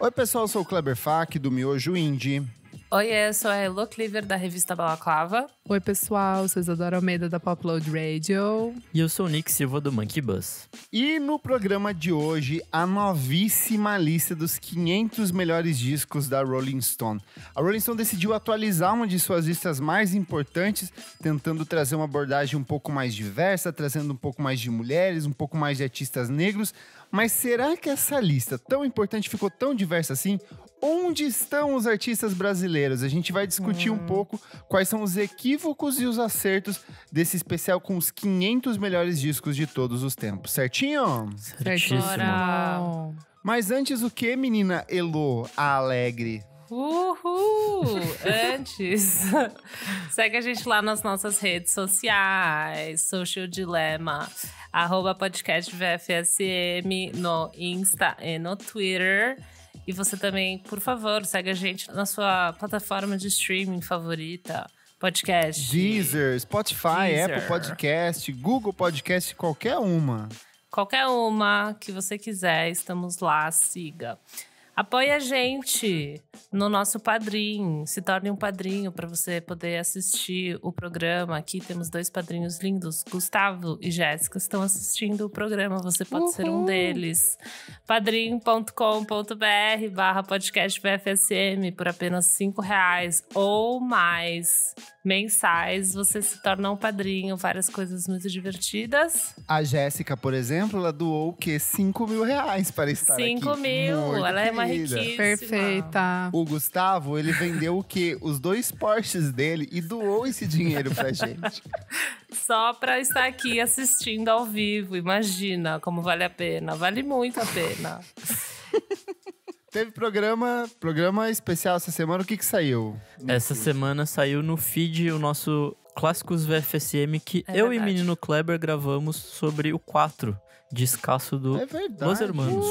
Oi, pessoal, eu sou o Kleber Fak, do Miojo Indie. Oi, eu sou a Elo Cleaver, da revista Balaclava. Oi, pessoal, sou Isadora Almeida, da Popload Radio. E eu sou o Nick Silva, do Monkey Bus. E no programa de hoje, a novíssima lista dos 500 melhores discos da Rolling Stone. A Rolling Stone decidiu atualizar uma de suas listas mais importantes, tentando trazer uma abordagem um pouco mais diversa, trazendo um pouco mais de mulheres, um pouco mais de artistas negros. Mas será que essa lista tão importante ficou tão diversa assim? Onde estão os artistas brasileiros? A gente vai discutir um pouco quais são os equívocos e os acertos desse especial com os 500 melhores discos de todos os tempos. Certinho? Certíssimo. Bora! Mas antes o que, menina Elo, a alegre? Uhul! Antes, segue a gente lá nas nossas redes sociais, Social Dilemma, @podcastvfsm no Insta e no Twitter. E você também, por favor, segue a gente na sua plataforma de streaming favorita, podcast. Deezer, Spotify, Apple Podcast, Google Podcast, qualquer uma. Qualquer uma que você quiser, estamos lá, siga. Apoie a gente no nosso Padrim. Se torne um padrinho para você poder assistir o programa. Aqui temos 2 padrinhos lindos, Gustavo e Jéssica, estão assistindo o programa. Você pode ser um deles. padrim.com.br/podcastvfsm por apenas R$5 ou mais mensais. Você se torna um padrinho. Várias coisas muito divertidas. A Jéssica, por exemplo, ela doou o quê? R$5.000 para estar aqui. 5 mil, Muito ela é uma querida. riquíssima. Perfeita. O Gustavo, ele vendeu o quê? Os 2 Porsches dele e doou esse dinheiro pra gente. Só pra estar aqui assistindo ao vivo. Imagina como vale a pena. Vale muito a pena. Teve programa especial essa semana. O que saiu? Essa semana saiu no feed o nosso Clássicos VFSM, que eu e menino Kleber gravamos sobre o 4, descasso do É verdade. Los Hermanos.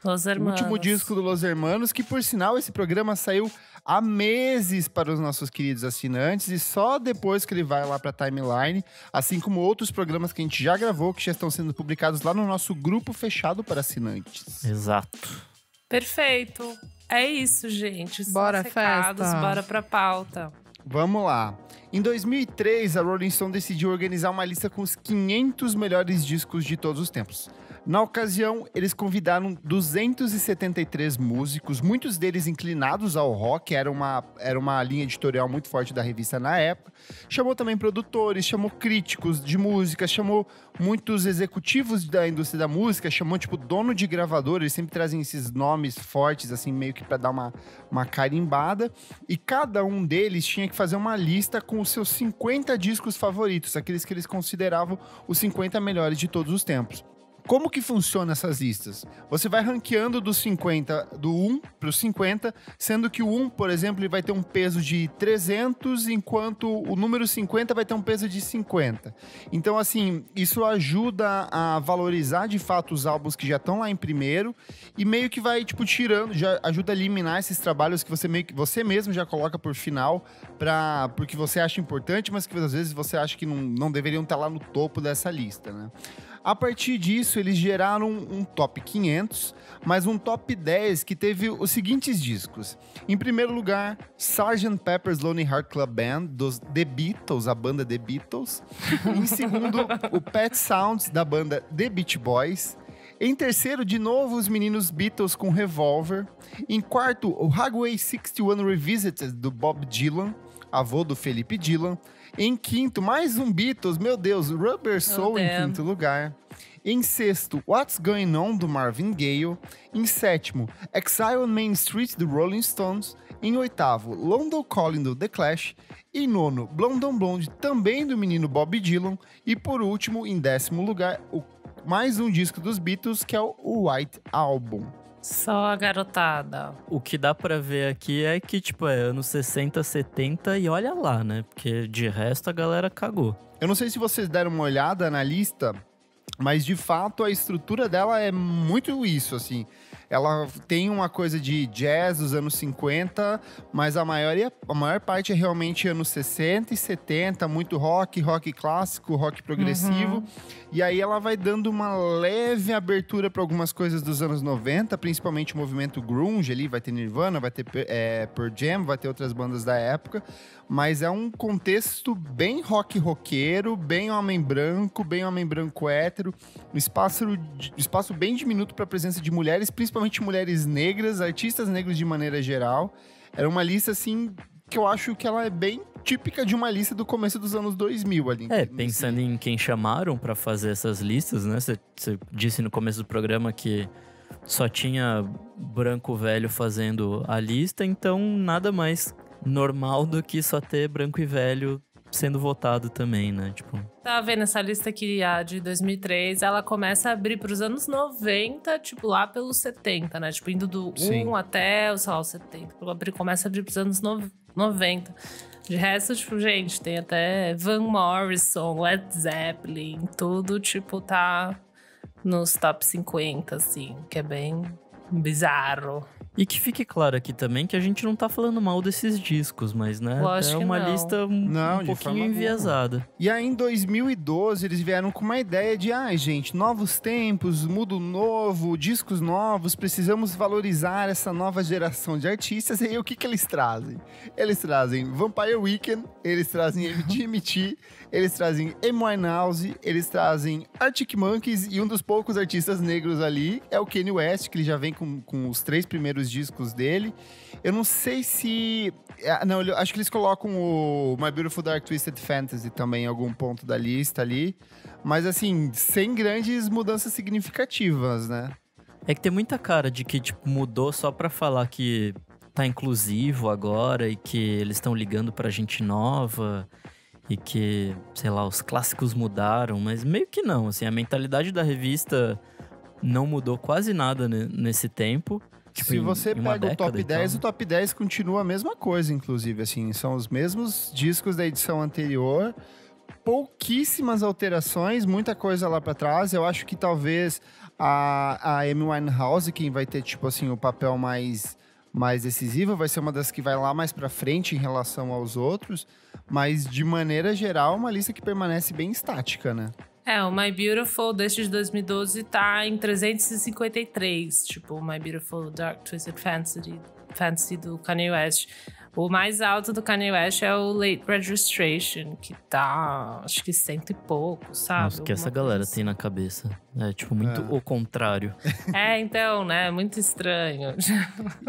Los O Hermanos. último disco do Los Hermanos, que por sinal esse programa saiu há meses para os nossos queridos assinantes e só depois que ele vai lá para a timeline, assim como outros programas que a gente já gravou, que já estão sendo publicados lá no nosso grupo fechado para assinantes. Exato. Perfeito. É isso, gente. Só Bora, recados, festa. bora pra pauta. Vamos lá. Em 2003, a Rolling Stone decidiu organizar uma lista com os 500 melhores discos de todos os tempos. Na ocasião, eles convidaram 273 músicos, muitos deles inclinados ao rock, era uma linha editorial muito forte da revista na época. Chamou também produtores, chamou críticos de música, chamou muitos executivos da indústria da música, chamou tipo dono de gravadora, eles sempre trazem esses nomes fortes, assim, meio que para dar uma carimbada. E cada um deles tinha que fazer uma lista com os seus 50 discos favoritos, aqueles que eles consideravam os 50 melhores de todos os tempos. Como que funciona essas listas? Você vai ranqueando do 1 para o 50, sendo que o 1, por exemplo, ele vai ter um peso de 300, enquanto o número 50 vai ter um peso de 50. Então, assim, isso ajuda a valorizar, de fato, os álbuns que já estão lá em primeiro e meio que vai, tipo, tirando, já ajuda a eliminar esses trabalhos que você mesmo já coloca por final, porque você acha importante, mas que às vezes você acha que não deveriam estar lá no topo dessa lista, né? A partir disso, eles geraram um top 500, mas um top 10 que teve os seguintes discos. Em primeiro lugar, Sgt. Pepper's Lonely Heart Club Band, dos The Beatles, a banda The Beatles. Em segundo, o Pet Sounds, da banda The Beach Boys. Em terceiro, de novo, os meninos Beatles com Revolver. Em quarto, o Highway 61 Revisited, do Bob Dylan, avô do Felipe Dylan. Em quinto, mais um Beatles, meu Deus, Rubber Soul em quinto lugar. Em sexto, What's Going On, do Marvin Gaye. Em sétimo, Exile on Main Street, do Rolling Stones. Em oitavo, London Calling, do The Clash. Em nono, Blonde on Blonde, também do menino Bob Dylan. E por último, em 10º lugar, mais um disco dos Beatles, que é o White Album. Só a garotada. O que dá pra ver aqui é que, tipo, é anos 60, 70 e olha lá, né? Porque de resto a galera cagou. Eu não sei se vocês deram uma olhada na lista, mas de fato a estrutura dela é muito isso, assim. Ela tem uma coisa de jazz dos anos 50, mas a maior parte é realmente anos 60 e 70, muito rock clássico, rock progressivo. E aí ela vai dando uma leve abertura para algumas coisas dos anos 90, principalmente o movimento grunge ali, vai ter Nirvana, vai ter Pearl Jam, vai ter outras bandas da época, mas é um contexto bem roqueiro, bem homem branco hétero, um espaço bem diminuto para a presença de mulheres, principalmente mulheres negras, artistas negros de maneira geral. Era uma lista, assim, que eu acho que ela é bem típica de uma lista do começo dos anos 2000 ali. Pensando em quem chamaram pra fazer essas listas, né? Você disse no começo do programa que só tinha branco velho fazendo a lista, então nada mais normal do que só ter branco e velho sendo votado também, né? Tipo... Tava vendo essa lista aqui, a de 2003, ela começa a abrir pros anos 90, tipo, lá pelos 70, né? Tipo, indo do 1 até, sei lá, os 70. Começa a abrir pros anos 90. De resto, tipo, gente, tem até Van Morrison, Led Zeppelin, tudo, tipo, tá nos top 50, assim, que é bem bizarro. E que fique claro aqui também que a gente não tá falando mal desses discos, mas, né, Lógico é uma que não. lista um pouquinho enviesada. E aí, em 2012, eles vieram com uma ideia de, gente, novos tempos, mundo novo, discos novos, precisamos valorizar essa nova geração de artistas. E aí, o que eles trazem? Eles trazem Vampire Weekend, eles trazem MGMT, eles trazem Amy Winehouse, eles trazem Arctic Monkeys, e um dos poucos artistas negros ali é o Kanye West, que ele já vem com os 3 primeiros discos dele. Eu não sei se... Não, eu acho que eles colocam o My Beautiful Dark Twisted Fantasy também em algum ponto da lista ali. Mas, assim, sem grandes mudanças significativas, né? É que tem muita cara de que, tipo, mudou só pra falar que tá inclusivo agora e que eles estão ligando pra gente nova e que, sei lá, os clássicos mudaram, mas meio que não, assim, a mentalidade da revista não mudou quase nada nesse tempo. Tipo, se você pega o top 10, o top 10 continua a mesma coisa, inclusive, assim, são os mesmos discos da edição anterior, pouquíssimas alterações, muita coisa lá pra trás. Eu acho que talvez a Amy Winehouse, quem vai ter, tipo assim, o papel mais decisivo, vai ser uma das que vai lá mais pra frente em relação aos outros, mas de maneira geral, uma lista que permanece bem estática, né? O My Beautiful, desde 2012, tá em 353. Tipo, o My Beautiful Dark Twisted Fantasy do Kanye West. O mais alto do Kanye West é o Late Registration, que tá, acho que 100 e pouco, sabe? Nossa, que essa galera tem na cabeça. É, tipo, muito o contrário. Então, né? Muito estranho.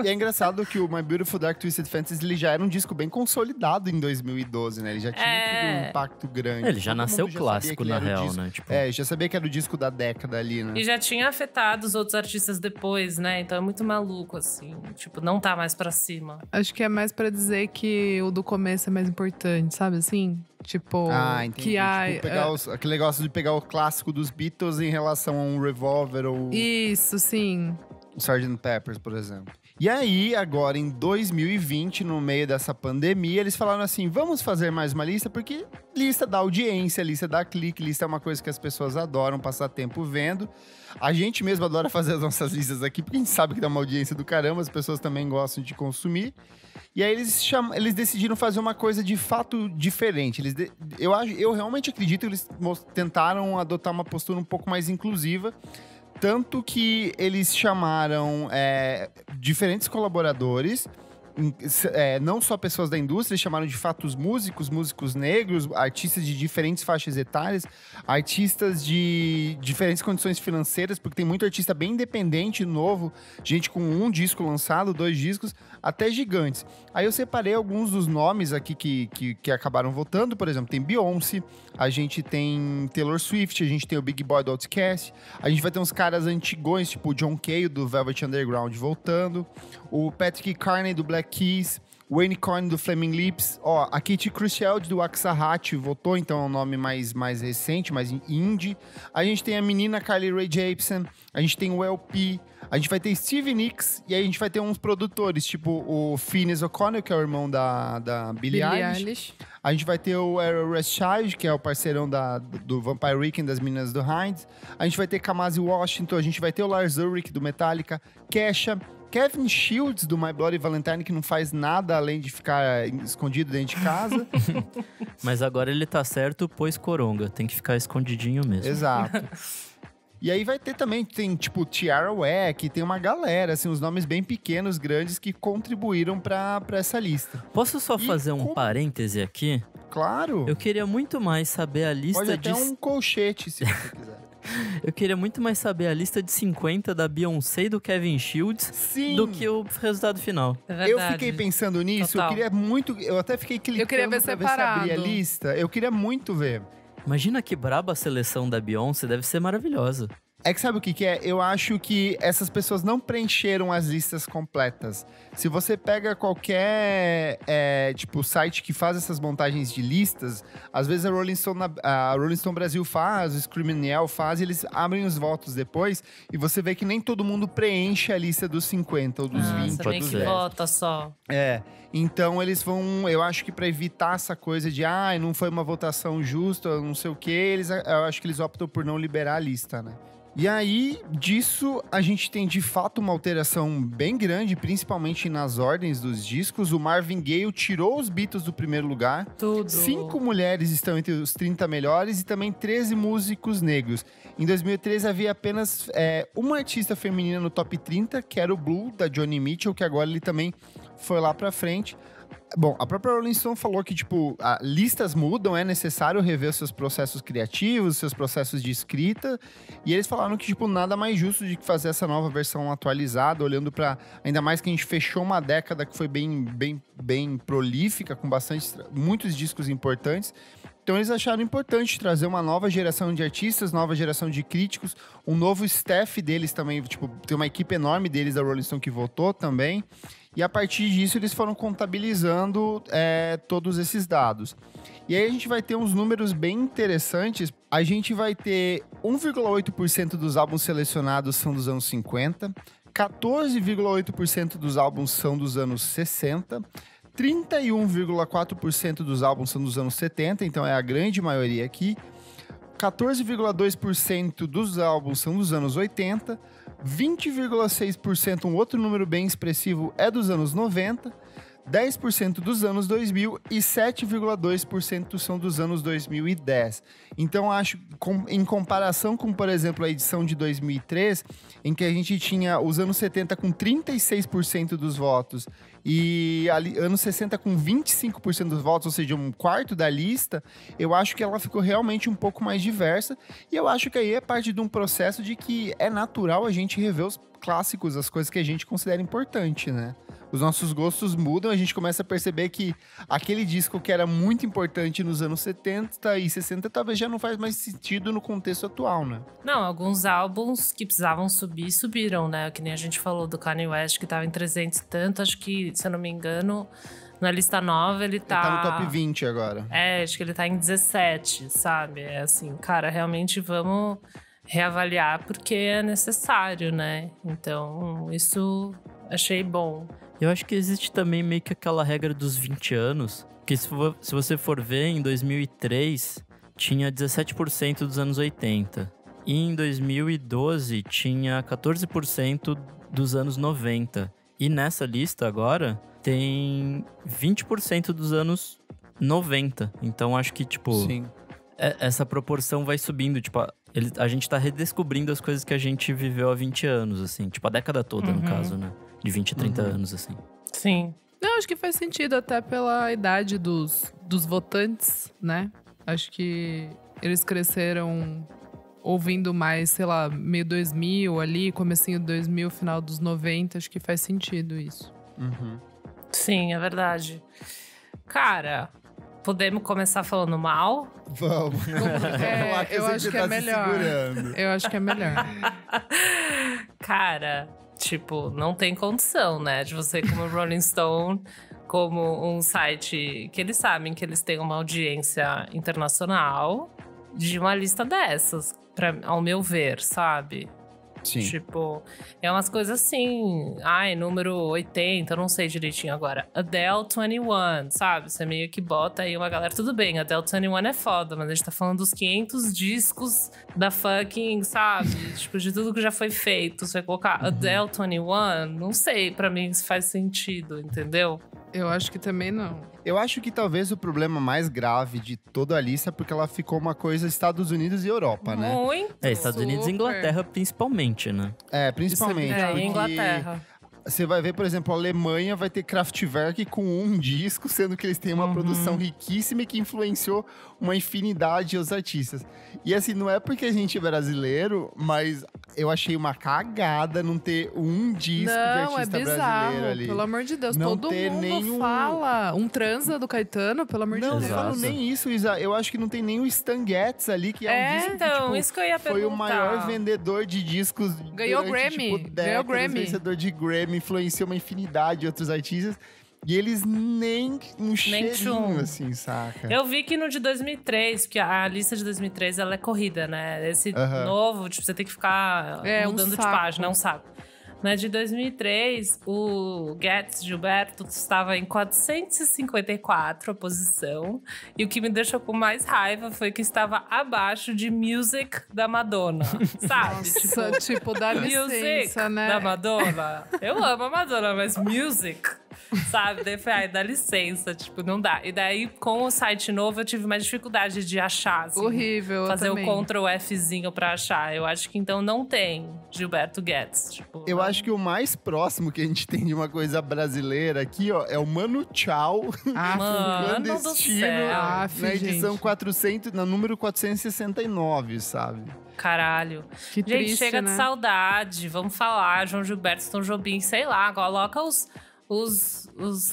E é engraçado que o My Beautiful Dark Twisted Fantasy, ele já era um disco bem consolidado em 2012, né? Ele já tinha tido um impacto grande. Ele já nasceu clássico, na real, né? Tipo... já sabia que era o disco da década ali, né? E já tinha afetado os outros artistas depois, né? Então é muito maluco, assim. Tipo, não tá mais pra cima. Acho que é mais pra dizer que o do começo é mais importante, sabe assim? Tipo, entendi. que aquele negócio de pegar o clássico dos Beatles em relação a um Revolver ou... Isso, sim. O Sgt. Peppers, por exemplo. E aí, agora em 2020, no meio dessa pandemia, eles falaram assim, vamos fazer mais uma lista, porque lista dá audiência, lista dá clique, lista é uma coisa que as pessoas adoram passar tempo vendo. A gente mesmo adora fazer as nossas listas aqui, porque a gente sabe que dá uma audiência do caramba, as pessoas também gostam de consumir. E aí eles decidiram fazer uma coisa de fato diferente. Eu realmente acredito que eles tentaram adotar uma postura um pouco mais inclusiva. Tanto que eles chamaram diferentes colaboradores, não só pessoas da indústria, eles chamaram de fato os músicos negros, artistas de diferentes faixas etárias, artistas de diferentes condições financeiras, porque tem muito artista bem independente, novo, gente com 1 disco lançado, 2 discos, até gigantes. Aí eu separei alguns dos nomes aqui que acabaram votando, por exemplo, tem Beyoncé, a gente tem Taylor Swift, a gente tem o Big Boy do Outkast, a gente vai ter uns caras antigões, tipo o John Cale do Velvet Underground voltando, o Patrick Carney do Black Keys, o Wayne Coyne do Flaming Lips, a Katie Cruciel do Axahat votou, então é um nome mais recente, mais indie. A gente tem a menina Carly Rae Jepsen, a gente tem o LP, a gente vai ter Stevie Nicks e aí a gente vai ter uns produtores, tipo o Phineas O'Connell, que é o irmão da Billie Eilish. A gente vai ter o Aaron Rothschild, que é o parceirão do Vampire Weekend, das meninas do Heinz. A gente vai ter Kamasi Washington, a gente vai ter o Lars Ulrich, do Metallica, Kesha, Kevin Shields, do My Bloody Valentine, que não faz nada além de ficar escondido dentro de casa. Mas agora ele tá certo, pois coronga. Tem que ficar escondidinho mesmo. Exato. E aí vai ter também, tem tipo Tiara Wack, tem uma galera, assim, uns nomes bem pequenos, grandes, que contribuíram pra essa lista. Posso só fazer um parêntese aqui? Claro. Eu queria muito mais saber a lista Pode de... até um colchete, se você quiser. Eu queria muito mais saber a lista de 50 da Beyoncé e do Kevin Shields Sim. do que o resultado final. É verdade. Eu fiquei pensando nisso, Total. eu queria muito... Eu até fiquei clicando Eu queria ver pra ver se separado. abria a lista. Eu queria muito ver. Imagina que braba a seleção da Beyoncé, deve ser maravilhosa. É que sabe o que é? Eu acho que essas pessoas não preencheram as listas completas. Se você pega qualquer site que faz essas montagens de listas, às vezes a Rolling Stone Brasil faz, o Screaming Yell faz, e eles abrem os votos depois, e você vê que nem todo mundo preenche a lista dos 50 ou dos 20 Você ou meio dos que 10. vota só. Então eles vão, eu acho que para evitar essa coisa de não foi uma votação justa, não sei o quê, eu acho que eles optam por não liberar a lista, né? E aí, disso, a gente tem de fato uma alteração bem grande, principalmente nas ordens dos discos. O Marvin Gaye tirou os Beatles do primeiro lugar. Tudo. 5 mulheres estão entre os 30 melhores e também 13 músicos negros. Em 2013 havia apenas uma artista feminina no top 30, que era o Blue, da Joni Mitchell, que agora ele também foi lá pra frente. Bom, a própria Rolling Stone falou que, listas mudam, é necessário rever os seus processos criativos, seus processos de escrita. E eles falaram que, nada mais justo de que fazer essa nova versão atualizada, olhando para ainda mais que a gente fechou uma década que foi bem prolífica, com muitos discos importantes. Então eles acharam importante trazer uma nova geração de artistas, nova geração de críticos, um novo staff deles também, tem uma equipe enorme deles da Rolling Stone que votou também. E a partir disso eles foram contabilizando todos esses dados. E aí a gente vai ter uns números bem interessantes. A gente vai ter 1,8% dos álbuns selecionados são dos anos 50, 14,8% dos álbuns são dos anos 60, 31,4% dos álbuns são dos anos 70, então é a grande maioria aqui. 14,2% dos álbuns são dos anos 80, 20,6%, um outro número bem expressivo, é dos anos 90, 10% dos anos 2000 e 7,2% são dos anos 2010. Então, acho, em comparação com, por exemplo, a edição de 2003, em que a gente tinha os anos 70 com 36% dos votos e anos 60 com 25% dos votos, ou seja, um quarto da lista, eu acho que ela ficou realmente um pouco mais diversa. E eu acho que aí é parte de um processo de que é natural a gente rever os clássicos, as coisas que a gente considera importante, né? Os nossos gostos mudam, a gente começa a perceber que aquele disco que era muito importante nos anos 70 e 60 talvez já não faz mais sentido no contexto atual, né? Não, alguns álbuns que precisavam subir, subiram, né? Que nem a gente falou do Kanye West, que tava em 300 e tanto. Acho que, se eu não me engano, na lista nova ele tá... Ele tá no top 20 agora. Acho que ele tá em 17, sabe? É assim, cara, realmente vamos reavaliar porque é necessário, né? Então, isso achei bom. Eu acho que existe também meio que aquela regra dos 20 anos, que se você for ver, em 2003 tinha 17% dos anos 80. E em 2012 tinha 14% dos anos 90. E nessa lista agora tem 20% dos anos 90. Então acho que, Sim. Essa proporção vai subindo. A gente tá redescobrindo as coisas que a gente viveu há 20 anos, assim. A década toda, no caso, né? De 20 a 30 anos, assim. Sim. Não, acho que faz sentido até pela idade dos votantes, né? Acho que eles cresceram ouvindo mais, sei lá, meio 2000 ali, comecinho de 2000, final dos 90. Acho que faz sentido isso. Uhum. Sim, é verdade. Cara, podemos começar falando mal? Vamos. Eu acho que é melhor. Eu acho que é melhor. Cara, não tem condição, né? De você, como Rolling Stone, como um site que eles sabem que eles têm uma audiência internacional, de uma lista dessas, ao meu ver, sabe? Sim. Tipo, é umas coisas assim. Ai, número 80, eu não sei direitinho agora. Adele 21, sabe? Você meio que bota aí uma galera. Tudo bem, Adele 21 é foda, mas a gente tá falando dos 500 discos da fucking, sabe? Tipo, de tudo que já foi feito. Você vai colocar Adele 21, não sei pra mim se faz sentido, entendeu? Eu acho que também não. Eu acho que talvez o problema mais grave de toda a lista é porque ela ficou uma coisa Estados Unidos e Europa, né? Muito. Estados Unidos e Super. Inglaterra principalmente, né? Principalmente. É, porque Inglaterra. Você vai ver, por exemplo, a Alemanha vai ter Kraftwerk com um disco, sendo que eles têm uma produção riquíssima e que influenciou uma infinidade os artistas. E assim, não é porque a gente é brasileiro, mas eu achei uma cagada não ter um disco de Não, artista é bizarro, brasileiro ali. pelo amor de Deus. Não Todo ter mundo nenhum- fala. Um transa do Caetano, pelo amor de Não, Deus. não falo Exato. nem isso, Isa. Eu acho que não tem nem o Stan Getz ali, que é um disco Então, que, tipo, isso que eu ia foi perguntar. o maior vendedor de discos Ganhou durante, Grammy, tipo, ganhou décadas, Grammy. vencedor de Grammy, influenciou uma infinidade de outros artistas. E eles nem um cheirinho, tchum. assim, saca? Eu vi que no de 2003, porque a lista de 2003 ela é corrida, né? Esse Aham. novo, tipo, você tem que ficar É, um mudando de saco. página, é um saco. Mas de 2003, o Getz Gilberto estava em 454 a posição. E o que me deixou com mais raiva foi que estava abaixo de Music da Madonna, sabe? Nossa, tipo, dá Music licença, né? da Madonna. Eu amo a Madonna, mas Music, sabe? Daí eu falei, ai, dá licença, tipo, não dá. E daí, com o site novo, eu tive mais dificuldade de achar, assim. Horrível, eu Fazer também. o Ctrl Fzinho pra achar. Eu acho que então não tem Gilberto Getz. Tipo, Eu não. acho que o mais próximo que a gente tem de uma coisa brasileira aqui, ó, é o Mano Tchau, Ah, Mano do clandestino, céu. Aff, na edição gente. 400, no número 469, sabe? Caralho. Que Gente, triste, chega né? de saudade. Vamos falar, João Gilberto, Tom Jobim, sei lá. Coloca os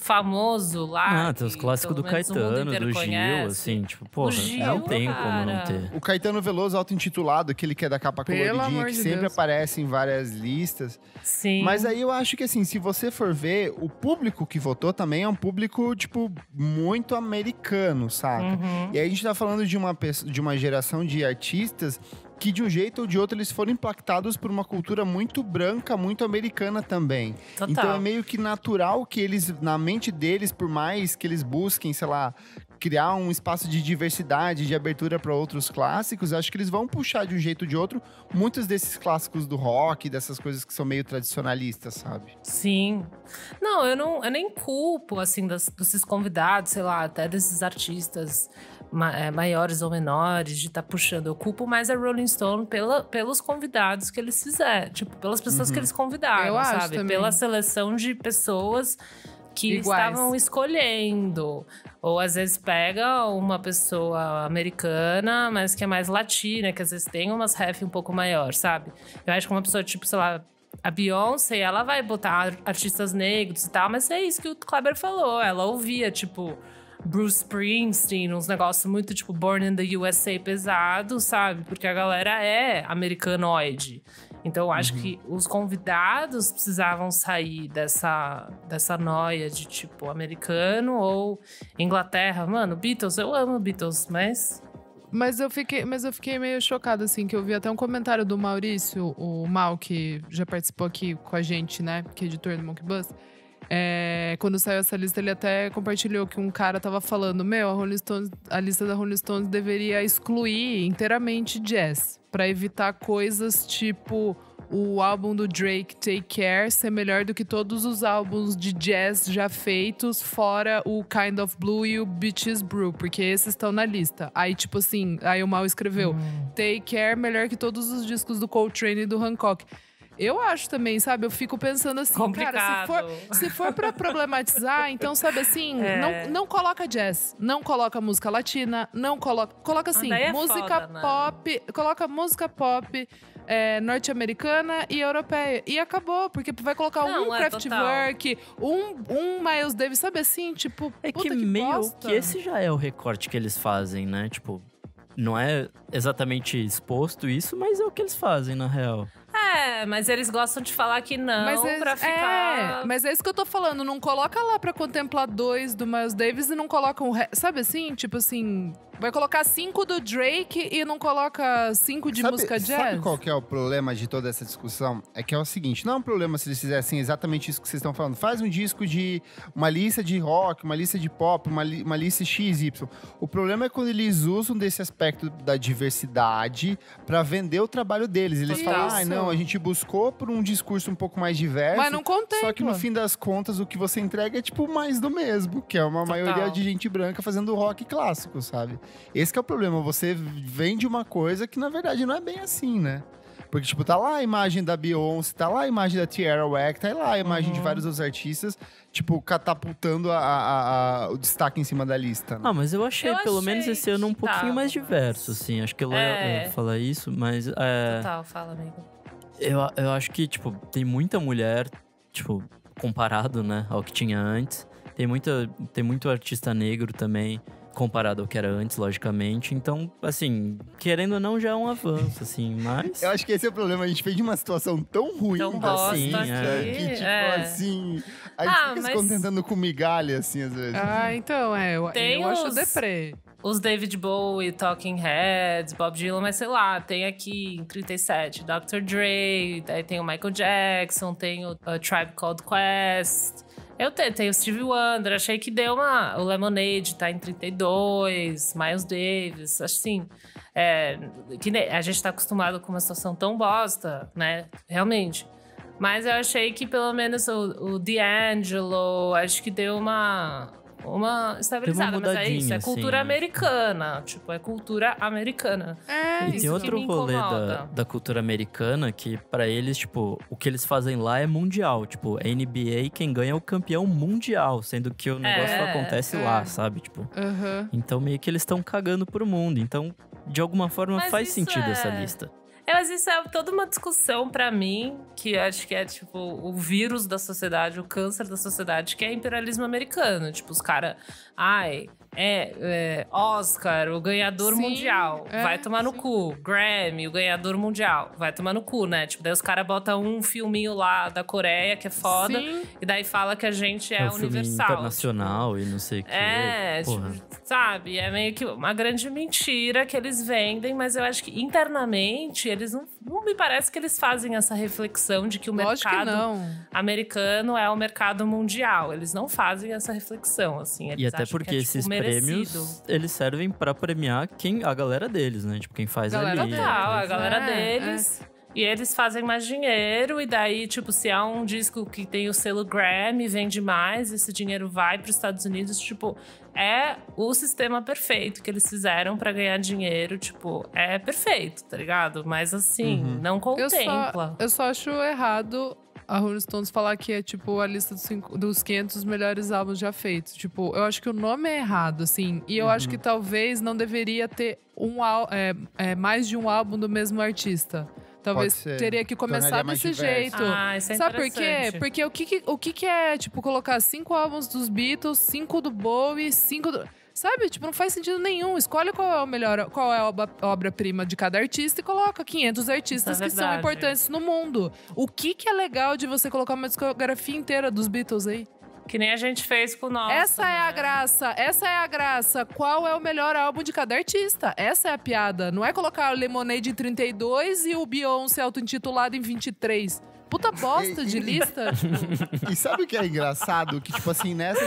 famosos lá. Ah, tem os que clássicos do pelo menos o mundo Caetano, inteiro do Gil, conhece. assim, tipo, porra, Gil, não tem como não cara. ter. O Caetano Veloso auto-intitulado, aquele que é da capa Pelo coloridinha, amor que de sempre Deus. aparece em várias listas. Sim. Mas aí eu acho que, assim, se você for ver, o público que votou também é um público, tipo, muito americano, saca? Uhum. E aí a gente tá falando de uma geração de artistas que, de um jeito ou de outro, eles foram impactados por uma cultura muito branca, muito americana também. Total. Então é meio que natural que eles, na mente deles, por mais que eles busquem, sei lá, criar um espaço de diversidade, de abertura para outros clássicos, acho que eles vão puxar de um jeito ou de outro muitos desses clássicos do rock, dessas coisas que são meio tradicionalistas, sabe? Sim. Não, eu nem culpo, assim, desses convidados, sei lá, até desses artistas maiores ou menores, de estar puxando. Eu culpo mais a Rolling Stone pelos convidados que eles fizeram. Tipo, pelas pessoas que eles convidaram, Eu acho sabe? também. Pela seleção de pessoas que Iguais. estavam escolhendo. Ou às vezes pega uma pessoa americana, mas que é mais latina, que às vezes tem umas ref um pouco maior, sabe? Eu acho que uma pessoa, tipo, sei lá, a Beyoncé, ela vai botar artistas negros e tal, mas é isso que o Kleber falou. Ela ouvia, tipo, Bruce Springsteen, uns negócios muito, tipo, Born in the USA pesado, sabe? Porque a galera é americanoide. Então, eu acho que os convidados precisavam sair dessa noia de, tipo, americano ou Inglaterra. Mano, Beatles, eu amo Beatles, mas... Mas eu fiquei meio chocada, assim, que eu vi até um comentário do Maurício, o Mal, que já participou aqui com a gente, né? Que é editor do Monkey Bus. Quando saiu essa lista, ele até compartilhou que um cara tava falando: a lista da Rolling Stones deveria excluir inteiramente jazz, pra evitar coisas tipo o álbum do Drake, Take Care, ser melhor do que todos os álbuns de jazz já feitos, fora o Kind of Blue e o Bitches Brew, porque esses estão na lista. Aí, tipo assim, aí o Mal escreveu: Take Care melhor que todos os discos do Coltrane e do Hancock. Eu acho também, sabe? Eu fico pensando assim, Complicado. cara, se for pra problematizar, então, sabe assim, não coloca jazz, não coloca música latina, não coloca assim, daí é música foda, né? pop, coloca música pop norte-americana e europeia. E acabou, porque vai colocar Não, um é Kraftwerk, um Miles Davis, sabe assim? Tipo, É puta que meio bosta. que esse já é o recorte que eles fazem, né? Tipo, não é exatamente exposto isso, mas é o que eles fazem, na real. mas eles gostam de falar que não pra ficar... Mas é isso que eu tô falando. Não coloca lá pra contemplar 2 do Miles Davis e não coloca sabe assim? Tipo assim... Vai colocar 5 do Drake e não coloca 5 de música jazz? Sabe qual que é o problema de toda essa discussão? É que é o seguinte, não é um problema se eles fizessem exatamente isso que vocês estão falando. Faz um disco de uma lista de rock, uma lista de pop, uma lista XY. O problema é quando eles usam desse aspecto da diversidade pra vender o trabalho deles. Eles falam, não, a gente buscou por um discurso um pouco mais diverso. Mas não contempla. Só que no fim das contas, o que você entrega é tipo mais do mesmo, que é uma maioria de gente branca fazendo rock clássico, sabe? Esse que é o problema, você vende uma coisa que na verdade não é bem assim, né? Porque, tipo, tá lá a imagem da Beyoncé, tá lá a imagem da Tierra Whack, tá lá a imagem de vários outros artistas, tipo, catapultando o destaque em cima da lista. Né? Ah, mas eu achei pelo menos esse ano um pouquinho mais diverso, assim. Acho que eu ia falar isso, mas... Total, fala, amigo. Eu acho que, tipo, tem muita mulher, tipo, comparado, né, ao que tinha antes. Tem muito artista negro também, comparado ao que era antes, logicamente. Então, assim, querendo ou não, já é um avanço, assim, mas... Eu acho que esse é o problema. A gente veio de uma situação tão ruim, tão bosta assim, que, tipo, assim... A gente fica se contentando com migalha, assim, às vezes. Então, eu acho deprê. Os David Bowie, Talking Heads, Bob Dylan, mas sei lá, tem aqui em 37 Dr. Dre, aí tem o Michael Jackson, tem o Tribe Called Quest... Eu tenho o Stevie Wonder, achei que deu o Lemonade tá em 32, Miles Davis, assim, que a gente tá acostumado com uma situação tão bosta, né, realmente. Mas eu achei que pelo menos o D'Angelo, acho que deu uma estabilizada, mas é isso, é cultura americana, tipo, é cultura americana. E tem outro rolê da cultura americana que pra eles, tipo, o que eles fazem lá é mundial, tipo, a NBA quem ganha é o campeão mundial, sendo que o negócio só acontece lá, sabe, tipo. Então meio que eles estão cagando pro mundo, então de alguma forma faz sentido essa lista. Mas isso é toda uma discussão pra mim, que acho que é tipo o vírus da sociedade, o câncer da sociedade, que é imperialismo americano. Tipo, os caras, Oscar, o ganhador mundial, vai tomar no cu. Grammy, o ganhador mundial, vai tomar no cu, né? Tipo, daí os caras botam um filminho lá da Coreia, que é foda, e daí fala que a gente é universal. Internacional, tipo, e não sei o que. Tipo, sabe? É meio que uma grande mentira que eles vendem, mas eu acho que internamente eles não me parece que eles fazem essa reflexão de que o mercado americano é o mercado mundial. Eles não fazem essa reflexão, assim. Eles e até porque esses prêmios, eles servem pra premiar a galera deles, né? Tipo, quem faz ali. A galera deles. E eles fazem mais dinheiro, e daí, tipo, se há um disco que tem o selo Grammy, vende mais, esse dinheiro vai para os Estados Unidos, tipo, é o sistema perfeito que eles fizeram para ganhar dinheiro, tipo, é perfeito, tá ligado? Mas assim, não contempla. Eu só acho errado a Rolling Stones falar que é, tipo, a lista dos 500 melhores álbuns já feitos. Tipo, eu acho que o nome é errado, assim. E eu acho que talvez não deveria ter mais de um álbum do mesmo artista. Talvez teria que começar desse jeito. Isso é Sabe por quê? Porque o que é, tipo, colocar 5 álbuns dos Beatles, 5 do Bowie, 5 do... Sabe? Tipo, não faz sentido nenhum. Escolhe qual é a obra-prima de cada artista e coloca 500 artistas que são importantes no mundo. O que é legal de você colocar uma discografia inteira dos Beatles aí? Que nem a gente fez com o nosso. Essa é a graça. Qual é o melhor álbum de cada artista? Essa é a piada. Não é colocar o Lemonade em 32 e o Beyoncé auto-intitulado em 23. Puta bosta de lista. E sabe o que é engraçado? Que, tipo assim, nessa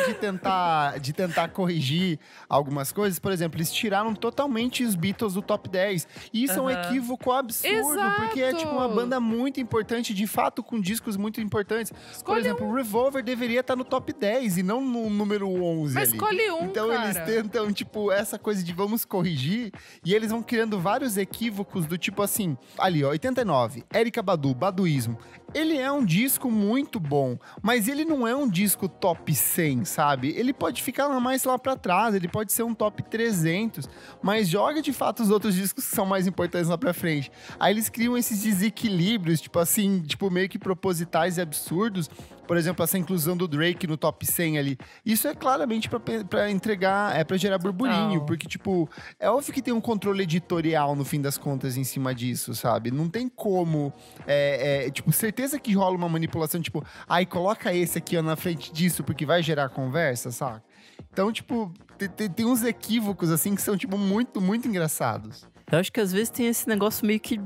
de tentar corrigir algumas coisas, por exemplo, eles tiraram totalmente os Beatles do top 10. E isso é um equívoco absurdo, porque é, tipo, uma banda muito importante, de fato, com discos muito importantes. Por exemplo, o Revolver deveria estar no top 10 e não no número 11 Mas ali. escolhe então, cara. Eles tentam, tipo, essa coisa de vamos corrigir, e eles vão criando vários equívocos do tipo assim, ali, ó, 89, Erykah Badu, Baduísmo. Ele é um disco muito bom, mas ele não é um disco top 100, sabe? Ele pode ficar mais lá pra trás, ele pode ser um top 300, mas joga de fato os outros discos que são mais importantes lá pra frente. Aí eles criam esses desequilíbrios, tipo assim, tipo meio que propositais e absurdos. Por exemplo, essa inclusão do Drake no top 100 ali. Isso é claramente pra entregar, pra gerar burburinho. Porque, tipo, é óbvio que tem um controle editorial, no fim das contas, em cima disso, sabe? Não tem como, tipo, certeza que rola uma manipulação, tipo, coloca esse aqui ó, na frente disso, porque vai gerar conversa, saca? Então, tipo, tem uns equívocos, assim, que são, tipo, muito, muito engraçados. Eu acho que às vezes tem esse negócio meio que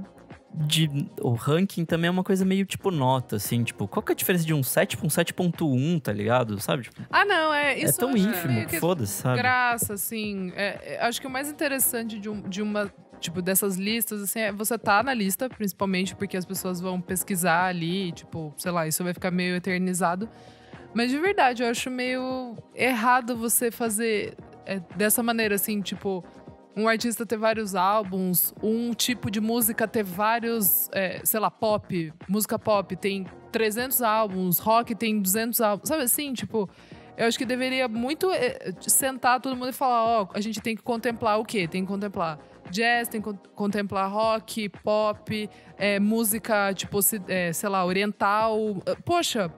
o ranking também é uma coisa meio tipo nota, assim, tipo, qual que é a diferença de um 7 pra um 7.1, tá ligado? Sabe? Tipo, não, isso é tão ínfimo, foda-se, sabe? Graça, assim. Acho que o mais interessante de uma, tipo, dessas listas, assim, é você tá na lista, principalmente porque as pessoas vão pesquisar ali, tipo, sei lá, isso vai ficar meio eternizado. Mas de verdade, eu acho meio errado você fazer dessa maneira, assim, tipo, um artista ter vários álbuns, um tipo de música ter vários, sei lá, pop, música pop tem 300 álbuns, rock tem 200 álbuns, sabe assim, tipo, eu acho que deveria muito sentar todo mundo e falar, a gente tem que contemplar o quê? Tem que contemplar jazz, tem que contemplar rock, pop, música, tipo, sei lá, oriental, poxa...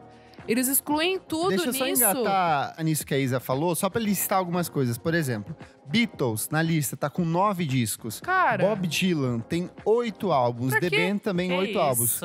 Eles excluem tudo nisso. Deixa eu só engatar nisso que a Isa falou, só pra listar algumas coisas. Por exemplo, Beatles, na lista, tá com 9 discos. Cara... Bob Dylan tem 8 álbuns. The Band também 8 álbuns.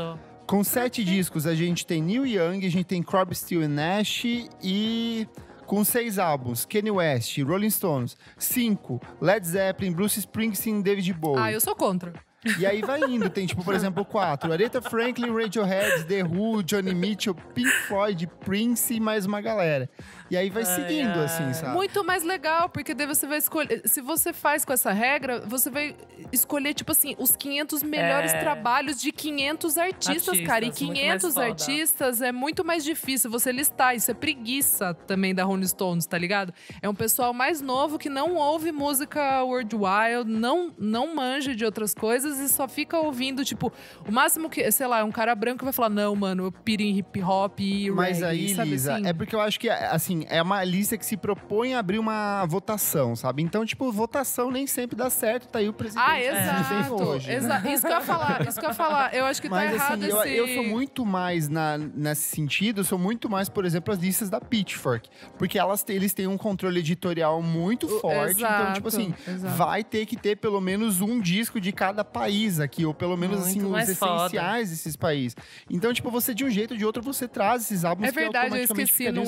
Com 7 discos, a gente tem Neil Young, a gente tem Crosby, Stills Nash e... Com 6 álbuns, Kanye West, Rolling Stones. 5, Led Zeppelin, Bruce Springsteen, David Bowie. Eu sou contra. E aí vai indo, tem tipo, por exemplo, 4. Aretha Franklin, Radiohead, The Who, Johnny Mitchell, Pink Floyd, Prince e mais uma galera. E aí vai seguindo, assim, sabe? Muito mais legal, porque daí você vai escolher... Se você faz com essa regra, você vai escolher, tipo assim, os 500 melhores trabalhos de 500 artistas, cara. E 500 artistas é muito mais difícil você listar. Isso é preguiça também da Rolling Stones, tá ligado? É um pessoal mais novo que não ouve música worldwide, não manja de outras coisas e só fica ouvindo, tipo... O máximo que, sei lá, é um cara branco vai falar, não, mano, eu piro em hip hop e Mas reggae, aí, sabe Lisa, assim? é porque eu acho que, assim, é uma lista que se propõe a abrir uma votação, sabe? Então, tipo, votação nem sempre dá certo, tá aí o presidente que tem hoje. Né? Isso que eu ia falar. Eu acho que mas, tá errado assim, eu sou muito mais, nesse sentido, eu sou muito mais, por exemplo, as listas da Pitchfork. Porque eles têm um controle editorial muito forte. Então, tipo assim, vai ter que ter pelo menos um disco de cada país aqui, ou pelo menos, assim, os essenciais desses países. Então, tipo, você de um jeito ou de outro, você traz esses álbuns que automaticamente eu esqueci, não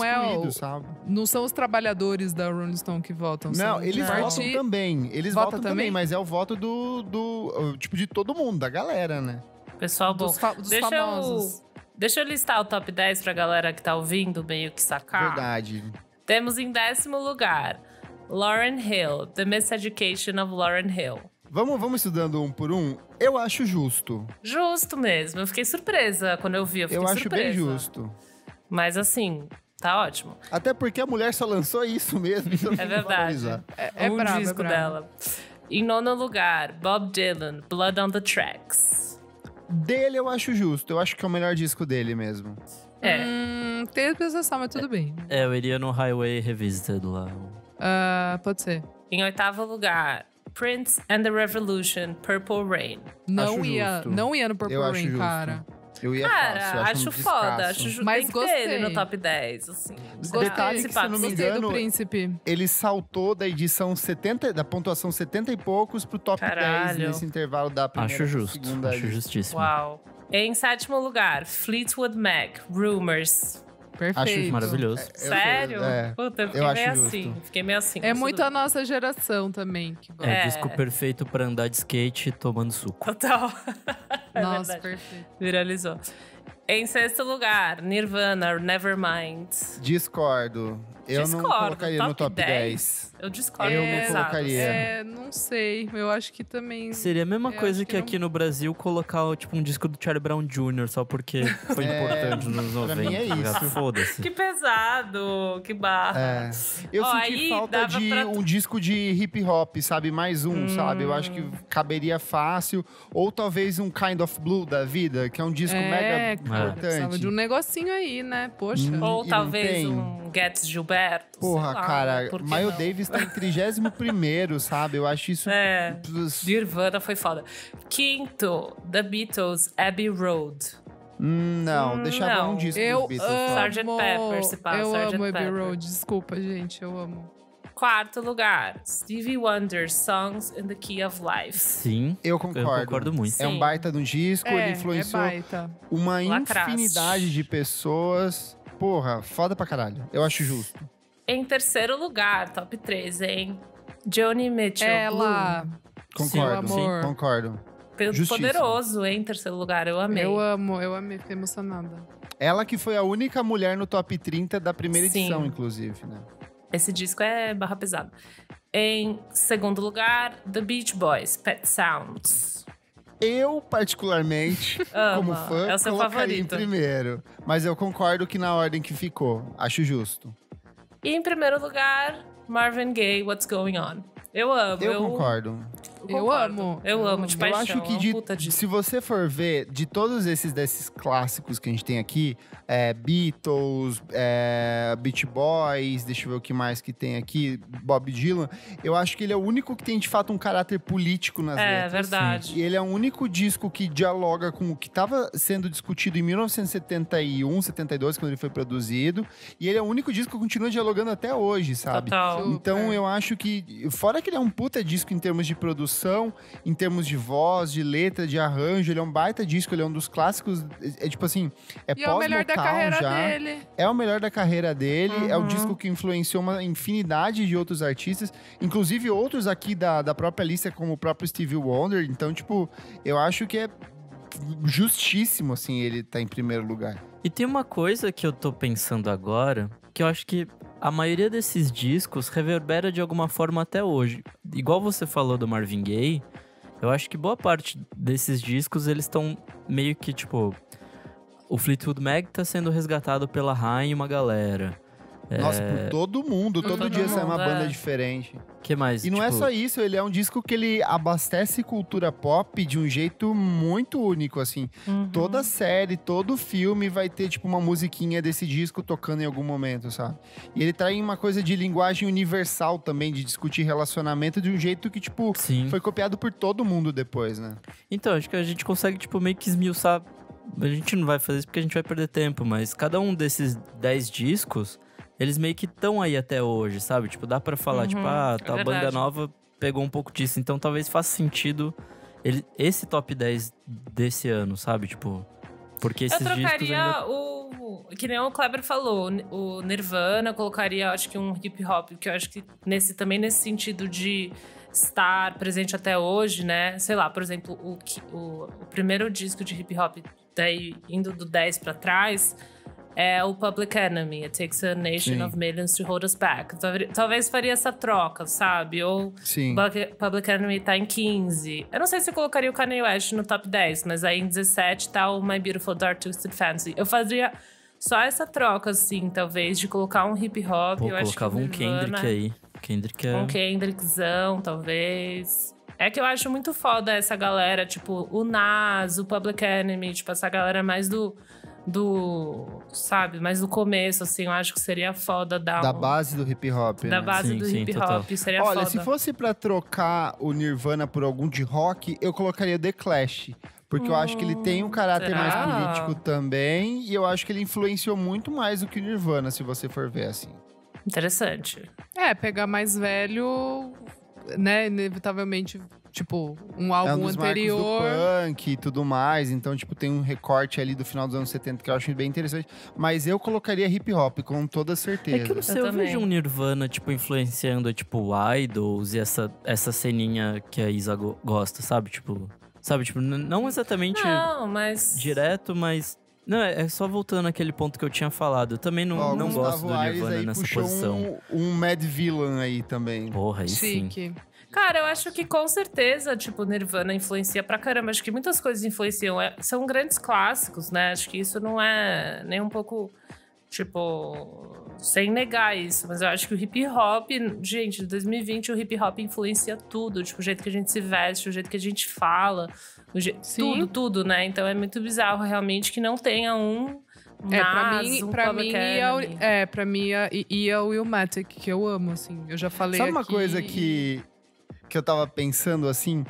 sabe? Não são os trabalhadores da Rolling Stone que votam. Não, eles votam também. Eles votam também, mas é o voto tipo, de todo mundo, da galera, né? Pessoal bom. Dos famosos. Deixa eu listar o top 10 pra galera que tá ouvindo meio que sacar. Verdade. Temos em 10º lugar, Lauryn Hill, The Miseducation of Lauryn Hill. Vamos estudando um por um? Eu acho justo. Justo mesmo. Eu fiquei surpresa quando eu vi. Eu acho bem justo. Mas assim, tá ótimo. Até porque a mulher só lançou isso mesmo. Então é verdade. Um disco dela. Em 9º lugar, Bob Dylan, Blood on the Tracks. Dele eu acho justo. Eu acho que é o melhor disco dele mesmo. Tem pensação, mas tudo bem. Eu iria no Highway Revisited lá. Pode ser. Em 8º lugar, Prince and the Revolution, Purple Rain. Não ia no Purple Rain, cara. Eu ia fácil, acho foda. Mas tem que ter ele no top 10, assim. Detalhe que, se eu não me engano, do Príncipe. Ele saltou da edição 70, da pontuação 70 e poucos pro top 10 nesse intervalo da primeira Acho justo, segunda. Acho justíssimo. Uau. Em 7º lugar, Fleetwood Mac, Rumors. Perfeito. Acho maravilhoso. Sério? Puta, eu fiquei meio assim. Fiquei meio assim. É muito a nossa geração também. Que gosta. Disco perfeito pra andar de skate tomando suco. Total. Nossa, perfeito. Viralizou. Em 6º lugar, Nirvana, Nevermind. Discordo. Eu não colocaria no top 10. Eu discordo. Eu não colocaria. Não sei. Eu acho que também... Seria a mesma coisa que aqui no Brasil colocar, tipo, um disco do Charlie Brown Jr. só porque foi importante nos 90. Pra mim é isso. Foda-se. Que pesado. Que barra. Eu senti falta de um disco de hip hop, sabe? Mais um, sabe? Eu acho que caberia fácil. Ou talvez um Kind of Blue da vida, que é um disco mega importante. Precisava de um negocinho aí, né? Poxa. Ou talvez um Gets Gilberto. Porra, cara, Miles Davis tá em 31º, sabe? Eu acho isso... Nirvana foi foda. 5º, The Beatles, Abbey Road. Não, deixava Não. um disco Eu dos Beatles. só. Sgt. Pepper, se pá, Eu Sgt. amo Abbey Pepper. Road. Desculpa, gente, eu amo. Quarto lugar, Stevie Wonder, Songs in the Key of Life. Sim, Eu eu concordo. concordo muito. É um Sim. baita de um disco, ele influenciou baita. uma Lacraste. infinidade de pessoas. Porra, foda pra caralho. Eu acho justo. Em terceiro lugar, top 3, hein? Joni Mitchell, Ela. Concordo, Sim, amor. concordo. Blue. Justíssimo. Poderoso, hein? Em terceiro lugar, eu amei. Eu amei, fiquei emocionada. Ela que foi a única mulher no top 30 da primeira Sim. edição, inclusive, né? Esse disco é barra pesada. Em segundo lugar, The Beach Boys, Pet Sounds. Eu, particularmente, como Ama. fã, É o seu colocaria favorito. em primeiro. Mas eu concordo que na ordem que ficou. Acho justo. E em primeiro lugar, Marvin Gaye, What's Going On. Eu amo. Eu concordo. Eu concordo. amo. Eu amo, de Eu paixão. acho é que um puta disco. se você for ver, de todos desses clássicos que a gente tem aqui, Beatles, Beach Boys, deixa eu ver o que mais que tem aqui, Bob Dylan, eu acho que ele é o único que tem, de fato, um caráter político nas É, letras. verdade. E ele é o único disco que dialoga com o que estava sendo discutido em 1971, 72, quando ele foi produzido. E ele é o único disco que continua dialogando até hoje, sabe? Total. Então eu acho que, fora que ele é um puta disco em termos de produção, em termos de voz, de letra, de arranjo, ele é um baita disco, ele é um dos clássicos, tipo assim, E é o melhor da pós-Motown carreira já. dele. É o melhor da carreira dele, é o Uhum. disco que influenciou uma infinidade de outros artistas, inclusive outros aqui da própria lista, como o próprio Stevie Wonder. Então, tipo, eu acho que é justíssimo, assim, ele tá em primeiro lugar. E tem uma coisa que eu tô pensando agora, que eu acho que a maioria desses discos reverbera de alguma forma até hoje. Igual você falou do Marvin Gaye, eu acho que boa parte desses discos, eles estão meio que, tipo... O Fleetwood Mac tá sendo resgatado pela Rain e uma galera. Nossa, por todo mundo, todo todo dia sai uma mundo, banda é. diferente. Que mais? E não é Tipo, só isso, ele é um disco que ele abastece cultura pop de um jeito muito único, assim. Uhum. Toda série, todo filme vai ter, tipo, uma musiquinha desse disco tocando em algum momento, sabe? E ele traz uma coisa de linguagem universal também, de discutir relacionamento de um jeito que, tipo, Sim. foi copiado por todo mundo depois, né? Então, acho que a gente consegue, tipo, meio que esmiuçar. A gente não vai fazer isso porque a gente vai perder tempo, mas cada um desses 10 discos, eles meio que estão aí até hoje, sabe? Tipo, dá pra falar, Uhum, tipo, tal banda verdade. nova pegou um pouco disso. Então, talvez faça sentido esse top 10 desse ano, sabe? Tipo, porque esses Eu discos trocaria ainda... o... Que nem o Kleber falou, o Nirvana, eu colocaria, acho que um hip hop, que eu acho que também nesse sentido de estar presente até hoje, né? Sei lá, por exemplo, o primeiro disco de hip hop, daí indo do 10 pra trás, é o Public Enemy. It Takes a Nation Sim. of Millions to Hold Us Back. Talvez faria essa troca, sabe? Ou Sim. Public Enemy tá em 15. Eu não sei se eu colocaria o Kanye West no top 10, mas aí em 17 tá o My Beautiful Dark Twisted Fantasy. Eu fazia só essa troca, assim, talvez, de colocar um hip hop. Pô, eu acho que colocava o um Nirvana, Kendrick aí. Kendrick é... um Kendrickzão, talvez. É que eu acho muito foda essa galera, tipo, o Nas, o Public Enemy, tipo, essa galera mais sabe, mais do começo, assim, eu acho que seria foda dar Da base do hip hop, da né? base Sim, do sim, hip total. hop, seria Olha, foda. se fosse pra trocar o Nirvana por algum de rock, eu colocaria The Clash. Porque eu acho que ele tem um caráter será? mais político também. E eu acho que ele influenciou muito mais do que o Nirvana, se você for ver assim. Interessante. Pegar mais velho, né? Inevitavelmente, tipo, um É um álbum dos anterior. marcos do punk e tudo mais. Então, tipo, tem um recorte ali do final dos anos 70 que eu acho bem interessante. Mas eu colocaria hip hop, com toda certeza. É que eu não sei, eu também. vejo um Nirvana, tipo, influenciando, tipo, Idols e essa ceninha que a Isa gosta, sabe? Tipo, não exatamente Não, mas... direto, mas... Não, é só voltando àquele ponto que eu tinha falado. Eu também não Ó, gosto Gustavo do Aires Nirvana aí nessa puxou posição. um Mad Villain aí também. Porra, aí sim. Chique. Cara, eu acho que com certeza, tipo, Nirvana influencia pra caramba. Acho que muitas coisas influenciam. São grandes clássicos, né? Acho que isso não é nem um pouco, tipo, sem negar isso. Mas eu acho que o hip hop, gente, em 2020 o hip hop influencia tudo. Tipo, o jeito que a gente se veste, o jeito que a gente fala, Sim. tudo, né? Então é muito bizarro realmente que não tenha Pra Nas, mim, um pra Public mim Enemy. pra mim ia o Illmatic, que eu amo, assim. Eu já falei Sabe uma aqui coisa que eu tava pensando, assim?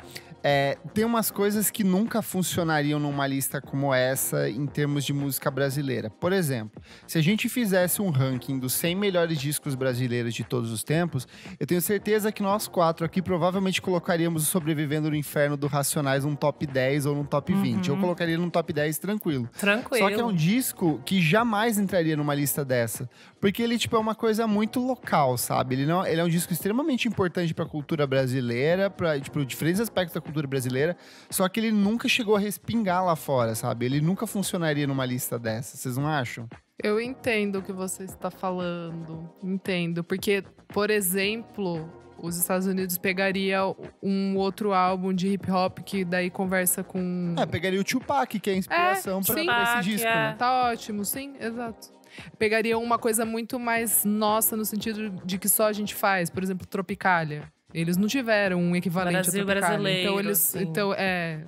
Tem umas coisas que nunca funcionariam numa lista como essa em termos de música brasileira. Por exemplo, se a gente fizesse um ranking dos 100 melhores discos brasileiros de todos os tempos, eu tenho certeza que nós 4 aqui provavelmente colocaríamos o Sobrevivendo no Inferno do Racionais num top 10 ou num top 20. Eu colocaria num top 10 tranquilo. Só que é um disco que jamais entraria numa lista dessa. Porque ele, tipo, é uma coisa muito local, sabe? Ele é um disco extremamente importante pra cultura brasileira, pra, tipo, diferentes aspectos da cultura brasileira, só que ele nunca chegou a respingar lá fora, sabe? Ele nunca funcionaria numa lista dessa, vocês não acham? Eu entendo o que você está falando, entendo. Porque, por exemplo, os Estados Unidos pegaria um outro álbum de hip hop que daí conversa com... pegaria o Tupac, que é a inspiração pra esse disco, né? Tá ótimo, sim, exato. Pegaria uma coisa muito mais nossa, no sentido de que só a gente faz. Por exemplo, Tropicália. Eles não tiveram um equivalente Brasil a Tropicália. brasileiro, Então,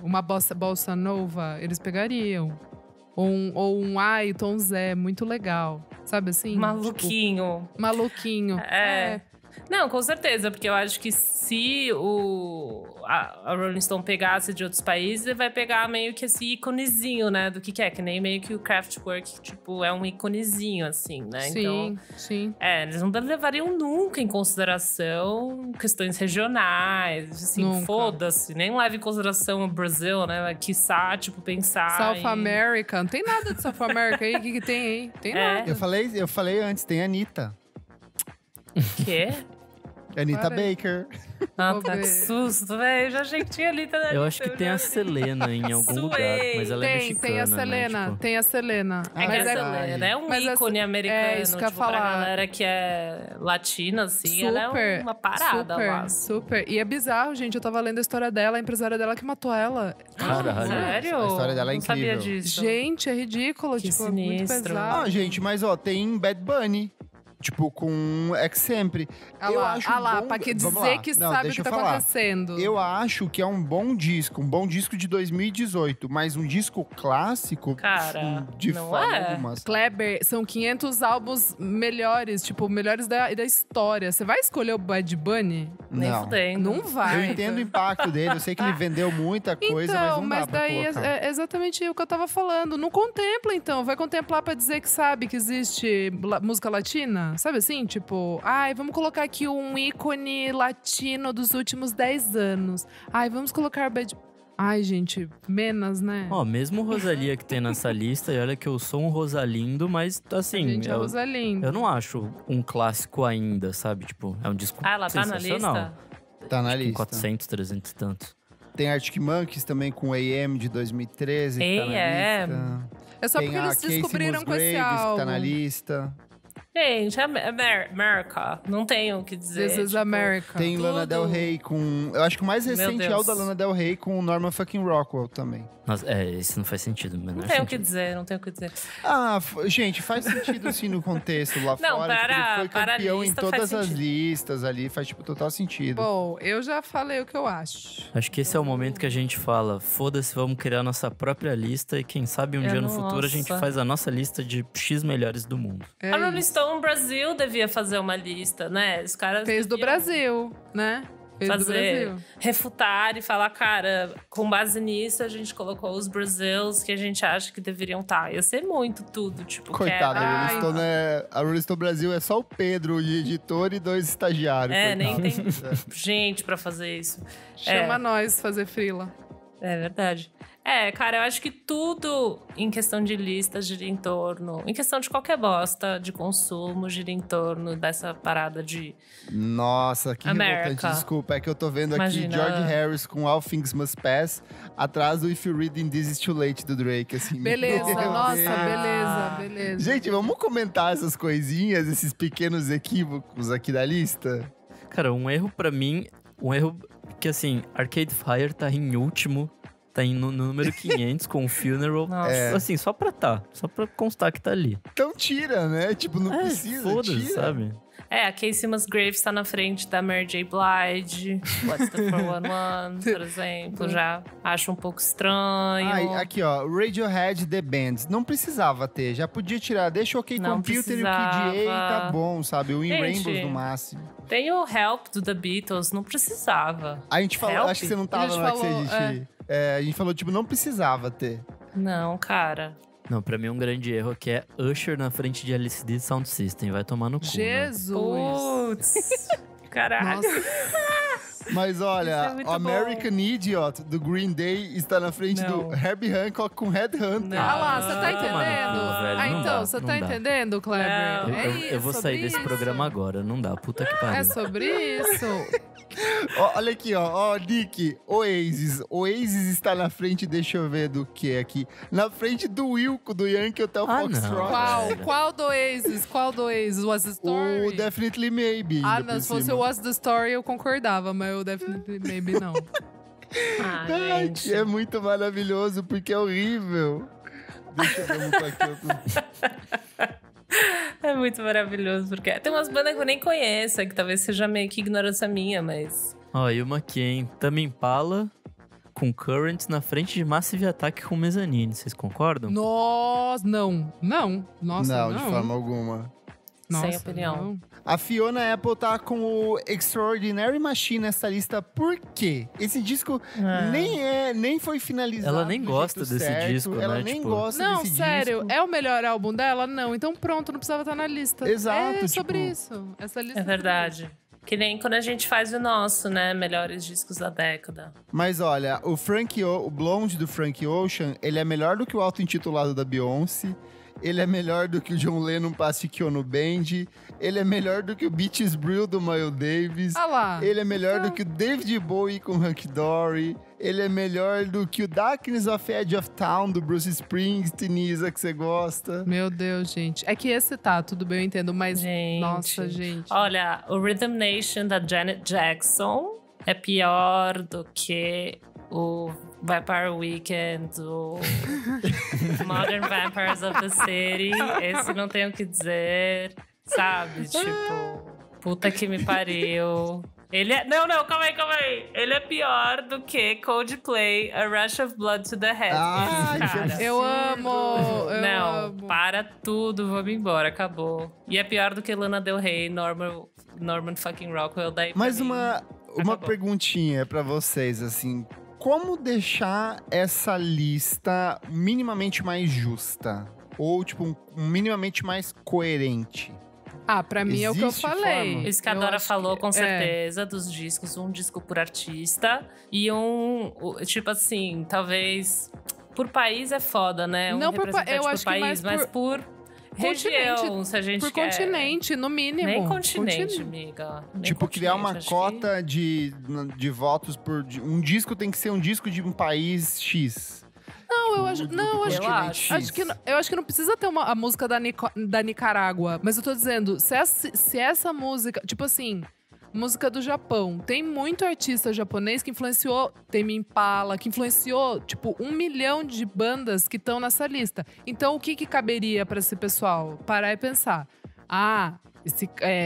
uma bossa nova, eles pegariam. Ou um Ayrton Zé, muito legal. Sabe assim? Maluquinho. Tipo, maluquinho. Não, com certeza, porque eu acho que se a Rolling Stone pegasse de outros países, ele vai pegar meio que esse íconezinho, né, do que é, que nem meio que o Kraftwerk, tipo, é um íconezinho, assim, né? Sim, então, sim. Eles não levariam nunca em consideração questões regionais, assim, foda-se, nem leva em consideração o Brasil, né, quiçá, tipo, pensar South America, não tem nada de South America aí, o que tem aí? Tem nada. Eu falei antes, tem a Anitta. Quê? Anitta Baker. Ah, tá, que susto, velho. Já achei que tinha ali. Eu acho que tem a Selena em algum lugar, mas ela é mexicana, tem a Selena, né? Tipo... tem a Selena. Mas a Selena é um ícone americano. É isso que eu ia falar. Pra galera que é latina, assim, ela é uma parada lá. Super. E é bizarro, gente. Eu tava lendo a história dela, a empresária dela que matou ela. Caralho. Sério? A história dela é incrível. Não sabia disso. Gente, é ridículo. Que tipo, sinistro. muito pesado. Ah, gente, mas tem Bad Bunny. Tipo, com Sempre. Eu acho pra que dizer que sabe o que tá acontecendo. Eu acho que é um bom disco de 2018, mas um disco clássico, cara, de não forma é. alguma. Kleber, são 500 álbuns melhores, tipo, melhores da história. Você vai escolher o Bad Bunny? Nem fudendo. Não vai. Eu entendo o impacto dele, eu sei que ele vendeu muita coisa, mas não dá pra daí colocar. é exatamente o que eu tava falando. Não contempla, então. Vai contemplar pra dizer que sabe que existe música latina? Sabe assim? Tipo, vamos colocar aqui um ícone latino dos últimos 10 anos. Vamos colocar Bad... gente, menos, né? Mesmo Rosalia que tem nessa lista, e olha que eu sou um Rosalindo, mas assim, Gente, Rosalindo. Eu não acho um clássico ainda, sabe? Tipo, é um disco ela tá na sensacional. lista? Tá na Acho que lista. 400, 300 e tanto. Tem Arctic Monkeys também com AM de 2013, que tá na lista. É só tem porque eles Casey descobriram com esse Musgraves, álbum. que tá na lista. Gente, America. Não tenho o que dizer. This is America. Tem Lana Del Rey com... Eu acho que o mais recente é o da Lana Del Rey com o Norman fucking Rockwell também. Nossa, esse não faz sentido. Não tenho o que dizer, não tenho o que dizer. Gente, faz sentido sim no contexto lá fora. Ele foi campeão em todas as listas ali, faz tipo total sentido. Bom, eu já falei o que eu acho. Acho que esse é o momento que a gente fala, foda-se, vamos criar nossa própria lista e quem sabe um dia no futuro a gente faz a nossa lista de X melhores do mundo. A Rolling Stone Brasil devia fazer uma lista, né? Os caras fez do Brasil, né? Refutar e falar, cara, com base nisso a gente colocou os Brazils que a gente acha que deveriam estar. Ia ser muito tudo, tipo... Coitada, a Rolling Stone Brasil é só o Pedro de editor e 2 estagiários. Nem tem gente pra fazer isso. Chama nós fazer frila. É verdade. Cara, eu acho que tudo em questão de listas gira em torno... Em questão de qualquer bosta de consumo, gira em torno dessa parada de... Nossa, que revoltante. Desculpa, é que eu tô vendo aqui George Harris com All Things Must Pass, atrás do If You Read This Is Too Late do Drake, assim. Beleza, beleza. Gente, vamos comentar essas coisinhas, esses pequenos equívocos aqui da lista? Cara, um erro pra mim... Um erro que, assim, Arcade Fire tá em último... Tá no número 500 com o Funeral. Assim, só pra constar que tá ali. Então tira, né? Tipo, não precisa, foda-se, tira. sabe? A Casey Musgraves tá na frente da Mary J. Blige. What's the 411, por exemplo. Já acho um pouco estranho. Aqui, ó. Radiohead The Band. Não precisava ter. Já podia tirar. Deixa o OK Computer e o KDA tá bom, sabe? O In Rainbows no máximo. Tem o Help do The Beatles. Não precisava. A gente falou… Help? Acho que você não tava na hora que a gente… a gente falou, tipo, não precisava ter. Não, cara. Não, pra mim um grande erro que é Usher na frente de LCD Sound System. Vai tomar no cu, Jesus! Putz! Caralho! Mas olha, muito American Idiot, do Green Day, está na frente do Herbie Hancock com Headhunter. Ah lá, você tá entendendo? velho. Então, você tá entendendo, Kleber? Eu vou sair desse programa agora. Não dá, puta que pariu. É sobre isso. Olha aqui, ó, Nick, Oasis. Oasis está na frente, deixa eu ver do que aqui. Na frente do Wilco, do Yankee Hotel Foxtrot. Qual do Oasis? Qual do Oasis? Was the Story? O Definitely Maybe. Não, se fosse o Was the Story eu concordava, mas o Definitely Maybe não. Gente. É muito maravilhoso, porque é horrível. Deixa eu ver um aqui. É muito maravilhoso, porque tem umas bandas que eu nem conheço, que talvez seja meio que ignorância minha, mas… Ó, e uma aqui, hein? Tame Impala com Currents na frente de Massive Attack com Mezzanine. Vocês concordam? Nossa, não. Nossa, não. Não, de forma alguma. Nossa, sem opinião. Não. A Fiona Apple tá com o Extraordinary Machine nessa lista. Por quê? Esse disco nem foi finalizado. Ela nem gosta desse certo. disco, né? Ela nem gosta Não, desse sério, disco. é o melhor álbum dela? Não. Então pronto, não precisava estar na lista. Exato, É sobre isso. Essa lista É verdade. Que nem quando a gente faz o nosso, né? Melhores discos da década. Mas olha, o Blonde do Frank Ocean, ele é melhor do que o auto-intitulado da Beyoncé. Ele é melhor do que o John Lennon Pasticchio no Band. Ele é melhor do que o Beaches Brew do Miles Davis. Ah lá. Ele é melhor do que o David Bowie com Hunky Dory. Ele é melhor do que o Darkness of Edge of Town do Bruce Springsteen, Isa, que você gosta. Meu Deus, gente. É que esse tá, tudo bem, eu entendo, mas… Gente. Nossa, gente. Olha, o Rhythm Nation da Janet Jackson é pior do que o Vampire Weekend, o Modern Vampires of the City. Esse não tenho o que dizer, sabe? Tipo, puta que me pariu. Ele é… Não, calma aí. Ele é pior do que Coldplay, A Rush of Blood to the Head. Cara. Eu amo, Não, para tudo, vamos embora, acabou. E é pior do que Lana Del Rey, Norman fucking Rockwell. Daí Mais mim, uma perguntinha pra vocês, assim. Como deixar essa lista minimamente mais justa? Ou, tipo, minimamente mais coerente? Pra mim é o que eu Existe falei. forma? Isso que a Dora falou, com certeza, dos discos. Um disco por artista e tipo assim, talvez… Por país é foda, né? Não por representante eu acho por que país, mais mas por região, se a gente Por quer. continente, no mínimo. Nem continente, amiga. Nem Tipo, criar uma continente, cota de votos por… Um disco tem que ser um disco de um país X. Não, eu acho. Não, Eu acho eu acho que não precisa ter a música da Nicarágua. Mas eu tô dizendo, se essa música. Tipo assim, música do Japão. Tem muito artista japonês que influenciou Tame Impala, que influenciou, tipo, 1 milhão de bandas que estão nessa lista. Então, o que caberia pra esse pessoal? Parar e pensar.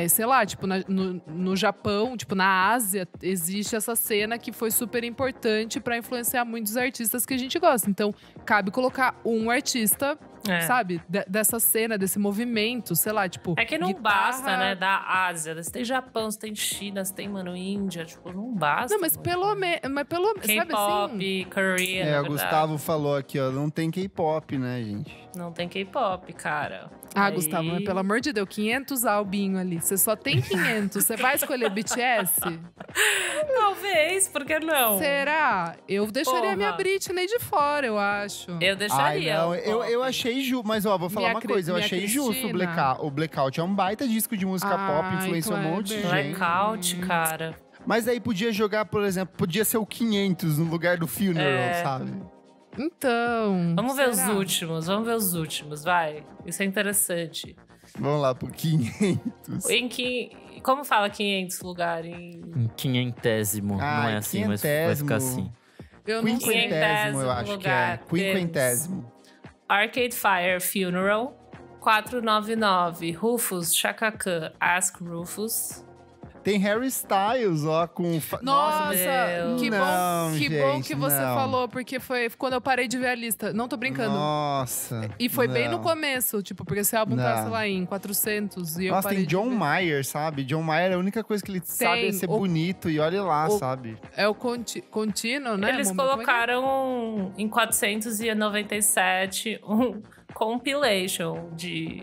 Sei lá, tipo, no Japão, tipo, na Ásia, existe essa cena que foi super importante pra influenciar muitos artistas que a gente gosta. Então, cabe colocar um artista, sabe? Dessa cena, desse movimento, sei lá, tipo… É que não guitarra… basta, né, da Ásia. Você tem Japão, você tem China, você tem, mano, Índia. Tipo, não basta. Não, mas pelo menos, sabe K-pop, assim… Korean, O Gustavo falou aqui, ó, não tem K-pop, né, gente? Não tem K-pop, cara. Gustavo, mas pelo amor de Deus, 500 albinho ali. Você só tem 500. Você vai escolher BTS? Talvez, por que não? Será? Eu deixaria a minha Britney de fora, eu acho. Eu deixaria. Não, eu achei justo. Mas, ó, vou falar uma coisa. Eu achei justo o Blackout. É um baita disco de música pop, influenciou um monte de gente. Blackout, cara. Mas aí podia jogar, por exemplo, podia ser o 500 no lugar do Funeral, sabe? Então… Vamos ver os últimos, vai. Isso é interessante. Vamos lá pro 500. Como fala 500 lugar? Em quinhentésimo. Não é assim, mas vai ficar assim. Eu não sei. Quinquentésimo, eu acho que é. Quinquentésimo. Arcade Fire, Funeral. 499, Rufus, Chaka Khan, Ask Rufus. Tem Harry Styles, ó, com... Nossa, meu que Não, bom que gente, você não. falou, porque foi quando eu parei de ver a lista. Não tô brincando. Nossa. E foi bem no não. começo, tipo, porque esse álbum tá, Não. sei lá, em 400 e eu Nossa, parei tem de John ver. Mayer, sabe? John Mayer, a única coisa que ele sabe é ser bonito e olha lá, sabe? É o contínuo, né? Eles Como é que é? colocaram em 497 um compilation de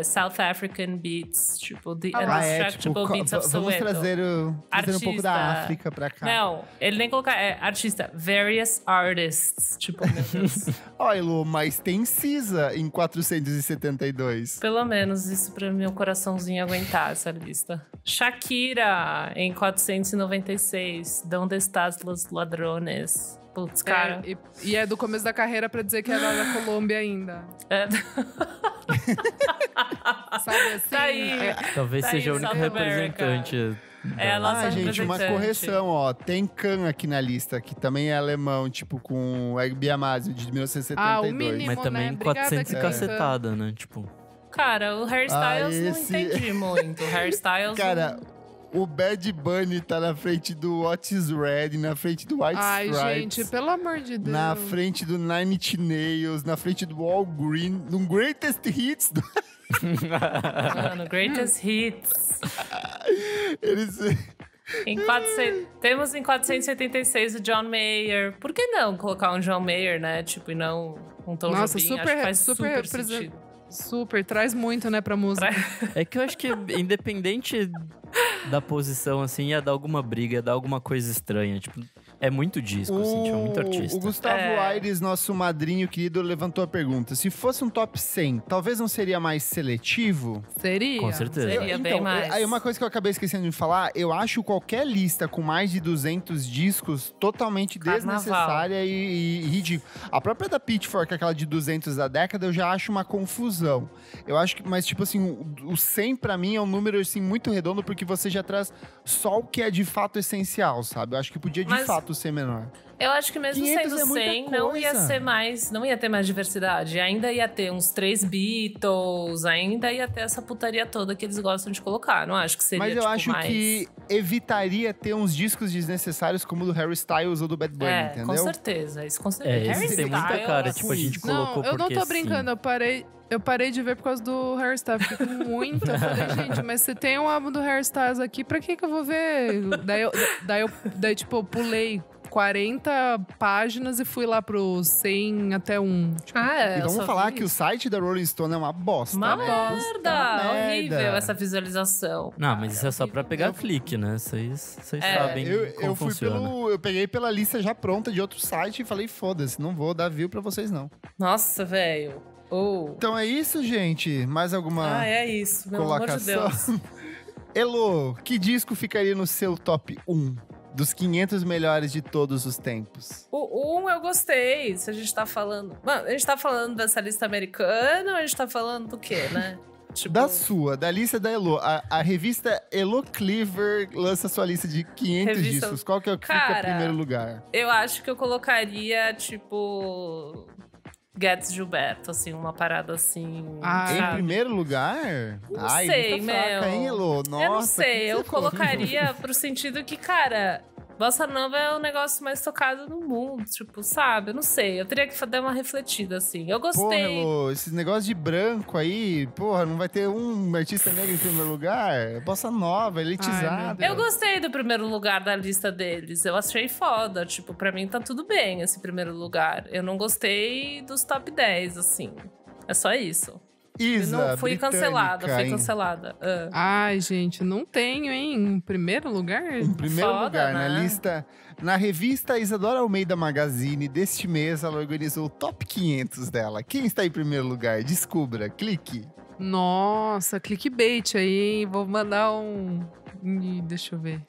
South African beats, tipo, the Undestructible Beats of vamos Soweto. trazer um pouco da Artista. África pra cá. Não, ele nem colocar, artista, various artists, tipo, meu Deus. Ó, Elo, mas tem Cisa em 472. Pelo menos isso pra meu coraçãozinho aguentar essa lista. Shakira, em 496, Donde estás los ladrones? Putz, cara. E é do começo da carreira pra dizer que era da Colômbia ainda. Sabe assim? Tá aí. Talvez Tá seja aí, o único South America. representante. É a nossa Gente, uma representante. correção, ó. Tem Khan aqui na lista, que também é alemão, tipo, com Egbi Amazio, de 1972. o mínimo. Mas também né? Obrigada, 400 e Kika. cacetada, né? Tipo, Cara, o hairstyles esse- não entendi muito. O hairstyles. Cara, o Bad Bunny tá na frente do Otis Red, na frente do White Ai, Stripes. gente, pelo amor de Deus. Na frente do Nine Inch Nails, na frente do All Green, no Greatest Hits. Mano, greatest hits. Eles... Temos em 486 o John Mayer. Por que não colocar um John Mayer, né? Tipo, e não um Tom Nossa, Jobim? super- Acho que faz super super represent- sentido. Super, traz muito, né, pra música. é que eu acho que independente da posição, assim, ia dar alguma briga, ia dar alguma coisa estranha. Tipo, é muito disco, assim, tipo, é muito artista. O Gustavo É. Aires, nosso madrinho querido, levantou a pergunta. Se fosse um top 100, talvez não seria mais seletivo? Seria? Com certeza. Seria bem mais. Aí uma coisa que eu acabei esquecendo de falar, eu acho qualquer lista com mais de 200 discos totalmente Carnaval. desnecessária e ridícula. A própria da Pitchfork, aquela de 200 da década, eu já acho uma confusão. Eu acho que, mas tipo assim, o 100 pra mim é um número assim muito redondo porque você já traz só o que é de fato essencial, sabe? Eu acho que podia de Mas- fato ser menor. Eu acho que mesmo 500 sendo é muita 100, não ia coisa. ser mais. Não ia ter mais diversidade. Ainda ia ter uns 3 Beatles, ainda ia ter essa putaria toda que eles gostam de colocar. Não acho que seria Mas eu tipo, acho mais... que evitaria ter uns discos desnecessários como o do Harry Styles ou do Bad Bunny, entendeu? com certeza. Isso com certeza. É, Harry esse tem muita Styles, cara, tipo, a gente colocou Não, eu não porque tô sim. brincando, eu parei de ver por causa do hairstyle. Fiquei com muito. Eu falei, gente, mas se tem um álbum do hairstyles aqui, pra que eu vou ver? Daí tipo, eu pulei 40 páginas e fui lá pro 100 até 1. E vamos falar que o site da Rolling Stone é uma bosta, Uma né? merda! Uma Horrível merda. essa visualização. Não, mas isso é só pra pegar horrível. clique, né? Vocês sabem como Eu fui funciona. eu peguei pela lista já pronta de outro site e falei, foda-se, não vou dar view pra vocês não. Nossa, velho. Oh. Então é isso, gente. Mais alguma É isso. Pelo amor de colocação? Deus. Elo, que disco ficaria no seu top 1 dos 500 melhores de todos os tempos? O 1 eu gostei. Se a gente tá falando... Mano, a gente tá falando dessa lista americana ou a gente tá falando do quê, né? Tipo... Da sua, da lista da Elo. A revista Elo Cleaver lança sua lista de 500 Revista- discos. Qual que é o que fica Cara, em primeiro lugar? Eu acho que eu colocaria, tipo... Gets Gilberto, assim, uma parada assim. Ah, Em sabe? primeiro lugar? Não Ai, sei, lista fraca, meu. hein, Elo? Nossa, Eu não que sei, eu você falou? colocaria pro sentido que, cara, Bossa Nova é o negócio mais tocado no mundo, tipo, sabe? Eu não sei, eu teria que dar uma refletida, assim. Eu Porra, gostei. Elo, esses negócios de branco aí, porra, não vai ter um artista negro em primeiro lugar? Bossa Nova, elitizada. Eu gostei do primeiro lugar da lista deles. Eu achei foda. Tipo, pra mim tá tudo bem esse primeiro lugar. Eu não gostei dos top 10, assim. É só isso. Isa, Não, fui cancelada, britânica, fui hein? cancelada. Ah. Ai, gente, não tenho, hein? Em primeiro lugar? Em primeiro Foda, lugar, na né? lista... Na revista Isadora Almeida Magazine deste mês, ela organizou o top 500 dela. Quem está em primeiro lugar? Descubra, clique. Nossa, clickbait aí, hein? Vou mandar um... Deixa eu ver.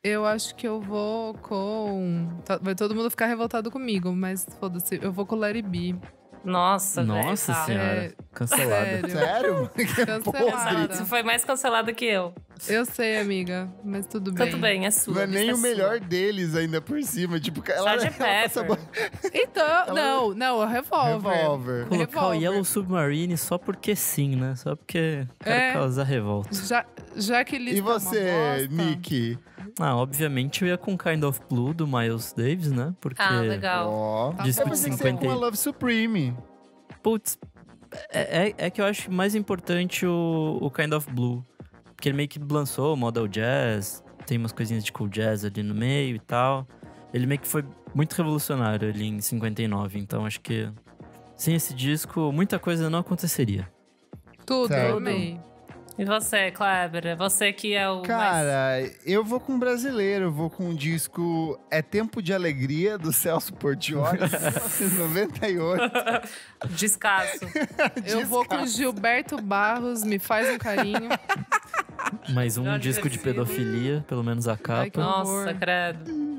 Eu acho que eu vou com... Vai todo mundo ficar revoltado comigo, mas foda-se. Eu vou com Let It Be. Nossa, velho. Nossa tá. senhora, cancelada. Sério? Cancelada. Você foi mais cancelada que eu. Eu sei, amiga, mas tudo bem. Tudo bem, é sua. Não é nem lista o é melhor sua. deles ainda por cima. Tipo, ela Sgt. passa Pepper. Então, não, Revolver. Revolver. Colocar o Revolver. Yellow Submarine só porque sim, né? Só porque quero causar revolta. Já que lista E é uma você, bosta, Nick? Ah, obviamente eu ia com Kind of Blue do Miles Davis, né? Porque, Ah, legal. Ó. Tá Disco Eu bom. pensei que você ia com a Love Supreme. putz, é que eu acho mais importante o Kind of Blue. Porque ele meio que lançou o Model Jazz, tem umas coisinhas de cool jazz ali no meio e tal. Ele meio que foi muito revolucionário ali em 59, então acho que sem esse disco muita coisa não aconteceria. Tudo, Certo. eu amei. E você, Kleber? Você que é o mais... Cara, eu vou com um brasileiro, eu vou com o disco É Tempo de Alegria, do Celso Portiolli, 1998. Descasso. Eu vou com Gilberto Barros, me faz um carinho. Mais um Já disco de divertido. pedofilia, pelo menos a capa. Ai, que horror. Nossa, credo.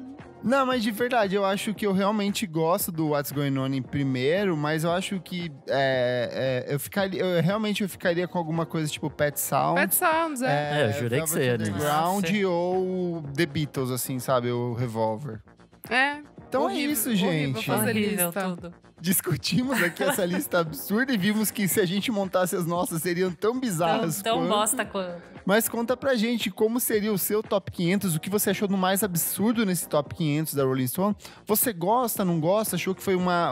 Não, mas de verdade, eu acho que eu realmente gosto do What's Going On em primeiro, mas eu acho que eu ficaria com alguma coisa tipo Pet Sound. Pet Sounds, É, eu jurei que você ia Velvet nisso. Underground Nossa. ou The Beatles, assim, sabe? O Revolver. Então Horrível, é isso, horrível gente. fazer Horrível lista. tudo. Discutimos aqui essa lista absurda e vimos que se a gente montasse as nossas seriam tão bizarras Tão quanto. bosta quanto. Mas conta pra gente como seria o seu top 500, o que você achou do mais absurdo nesse top 500 da Rolling Stone. Você gosta, não gosta? Achou que foi uma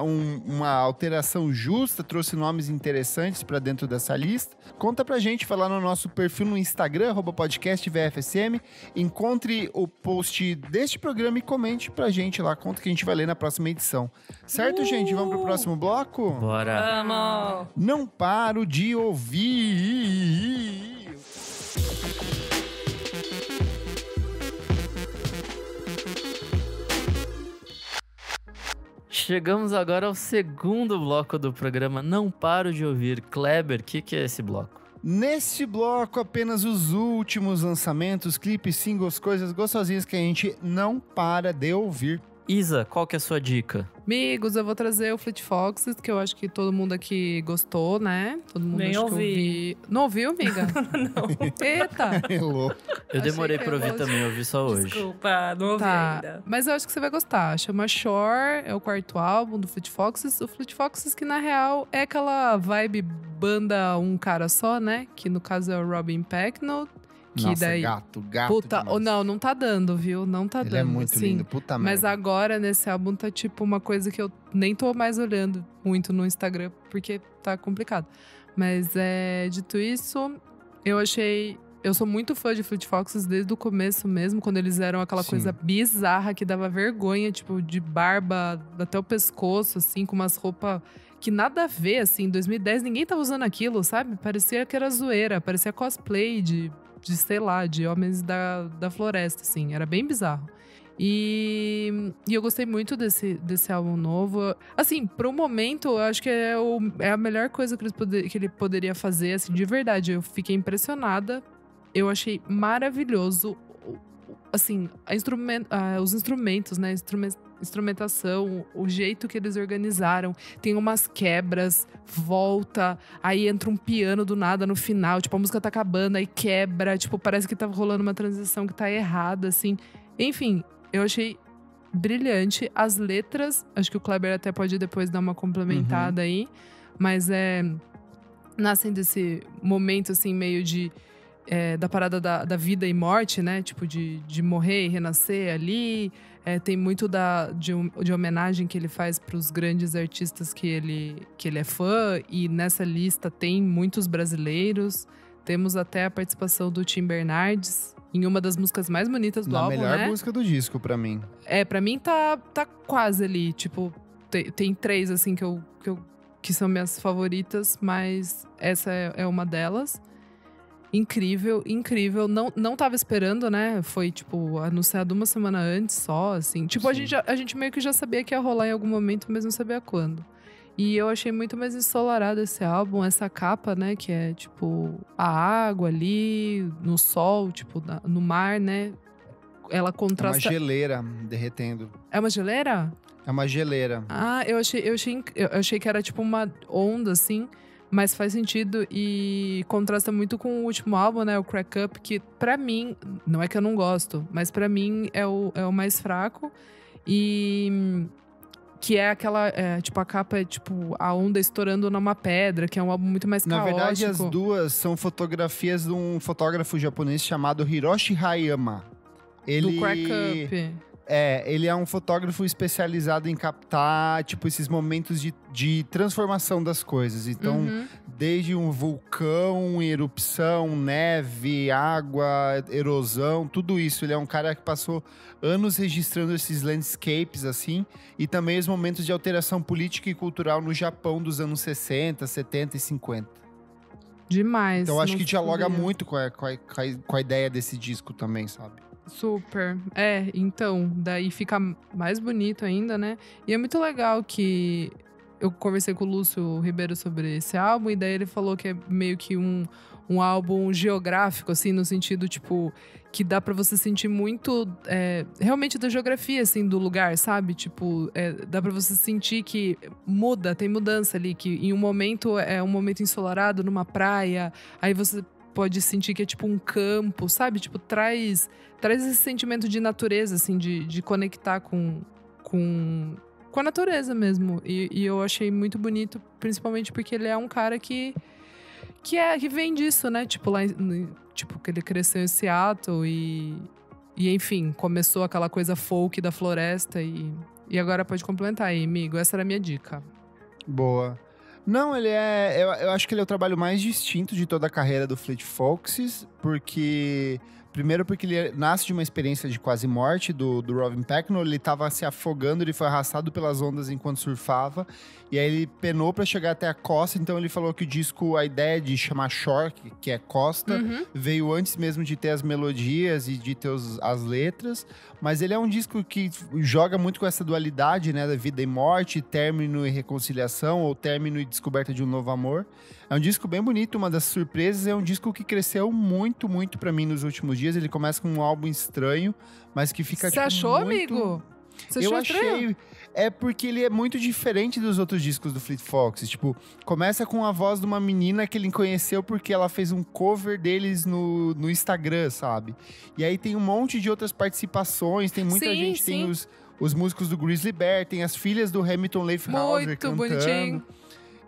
alteração justa? Trouxe nomes interessantes pra dentro dessa lista? Conta pra gente, vai lá no nosso perfil no Instagram, @podcastvfsm. Encontre o post deste programa e comente pra gente lá. Conta que a gente vai ler na próxima edição. Certo, gente? Vamos pro próximo bloco? Bora. Vamos. Não paro de ouvir. Chegamos agora ao segundo bloco do programa Não Paro de Ouvir. Kleber, o que é esse bloco? Neste bloco, apenas os últimos lançamentos, clipes, singles, coisas gostosinhas que a gente não para de ouvir. Isa, qual que é a sua dica? Amigos, eu vou trazer o Fleet Foxes, que eu acho que todo mundo aqui gostou, né? Todo mundo Nem acho que ouvi. Não ouviu, amiga? Não. Eita! Hello. Eu Achei demorei que pra eu ouvir vou- também, eu ouvi só hoje. Desculpa, não ouvi Tá, ainda. mas eu acho que você vai gostar. Chama Shore, é o quarto álbum do Fleet Foxes. O Fleet Foxes que, na real, é aquela vibe banda um cara só, né? Que no caso é o Robin Pecknold. Que Nossa, daí... gato. Puta, demais. não tá dando, viu? Não tá Ele dando. é muito assim. lindo, puta Mas merda. agora, nesse álbum, tá tipo uma coisa que eu nem tô mais olhando muito no Instagram, porque tá complicado. Mas, dito isso, eu achei... Eu sou muito fã de Fleet Foxes desde o começo mesmo, quando eles eram aquela Sim. coisa bizarra que dava vergonha, tipo, de barba até o pescoço, assim, com umas roupas que nada a ver, assim. Em 2010, ninguém tava usando aquilo, sabe? Parecia que era zoeira, parecia cosplay de sei lá, de homens da floresta, assim. Era bem bizarro. E eu gostei muito desse álbum novo. Assim, pro momento, eu acho que é a melhor coisa que ele poderia fazer, assim, de verdade. Eu fiquei impressionada. Eu achei maravilhoso, assim, os instrumentos, né? Instrumentação, o jeito que eles organizaram. Tem umas quebras, volta, aí entra um piano do nada no final. Tipo, a música tá acabando, aí quebra. Tipo, parece que tá rolando uma transição que tá errada, assim. Enfim, eu achei brilhante. As letras, acho que o Kleber até pode depois dar uma complementada aí. Mas nascem desse momento, assim, meio de... da parada da vida e morte, né? Tipo, de morrer e renascer ali. Tem muito de homenagem que ele faz para os grandes artistas que ele é fã. E nessa lista tem muitos brasileiros. Temos até a participação do Tim Bernardes em uma das músicas mais bonitas do Na álbum, melhor né? música do disco, pra mim. Pra mim tá quase ali. Tipo, tem três, assim, que são minhas favoritas. Mas essa é uma delas. Incrível, incrível. Não tava esperando, né? Foi, tipo, anunciado uma semana antes só, assim. Tipo, a gente meio que já sabia que ia rolar em algum momento, mas não sabia quando. E eu achei muito mais ensolarado esse álbum, essa capa, né? Que é, tipo, a água ali, no sol, tipo, no mar, né? ela É uma contrasta... geleira derretendo. É uma geleira? É uma geleira. Ah, eu achei que era tipo uma onda, assim. Mas faz sentido e contrasta muito com o último álbum, né? O Crack Up, que pra mim, não é que eu não gosto, mas pra mim é o mais fraco. E que é aquela, tipo, a capa é tipo a onda estourando numa pedra, que é um álbum muito mais Na caótico. verdade, as duas são fotografias de um fotógrafo japonês chamado Hiroshi Hayama. Do Crack Up. Ele é um fotógrafo especializado em captar, tipo, esses momentos de transformação das coisas. Então, desde um vulcão, erupção, neve, água, erosão, tudo isso. Ele é um cara que passou anos registrando esses landscapes, assim, e também os momentos de alteração política e cultural no Japão dos anos 60, 70 e 50. Demais. Então, acho não que dialoga sabia. muito com a ideia desse disco também, sabe? Super. Então, daí fica mais bonito ainda, né? E é muito legal que eu conversei com o Lúcio Ribeiro sobre esse álbum, e daí ele falou que é meio que um álbum geográfico, assim, no sentido, tipo, que dá pra você sentir muito, realmente da geografia, assim, do lugar, sabe? Tipo, dá pra você sentir que tem mudança ali, que em um momento é um momento ensolarado numa praia, aí você pode sentir que é tipo um campo, sabe? Tipo, traz esse sentimento de natureza, assim, de conectar com a natureza mesmo. E eu achei muito bonito, principalmente porque ele é um cara que vem disso, né? Tipo, tipo, que ele cresceu em Seattle e enfim, começou aquela coisa folk da floresta e agora pode complementar aí, amigo. Essa era a minha dica. Boa. Não, ele é... Eu acho que ele é o trabalho mais distinto de toda a carreira do Fleet Foxes, porque... Primeiro porque ele nasce de uma experiência de quase morte do Robin Pecknold. Ele estava se afogando, ele foi arrastado pelas ondas enquanto surfava. E aí ele penou para chegar até a costa. Então ele falou que o disco, a ideia de chamar shore, que é costa, veio antes mesmo de ter as melodias e de ter as letras. Mas ele é um disco que joga muito com essa dualidade, né? Da vida e morte, término e reconciliação, ou término e descoberta de um novo amor. É um disco bem bonito, uma das surpresas. É um disco que cresceu muito, muito pra mim nos últimos dias. Ele começa com um álbum estranho, mas que fica, Você tipo, achou, muito... amigo? Você Eu achou estranho? achei... É porque ele é muito diferente dos outros discos do Fleet Foxes. Tipo, começa com a voz de uma menina que ele conheceu porque ela fez um cover deles no Instagram, sabe? E aí tem um monte de outras participações, tem muita gente, tem os músicos do Grizzly Bear, tem as filhas do Hamilton Leifhauser Muito cantando. bonitinho.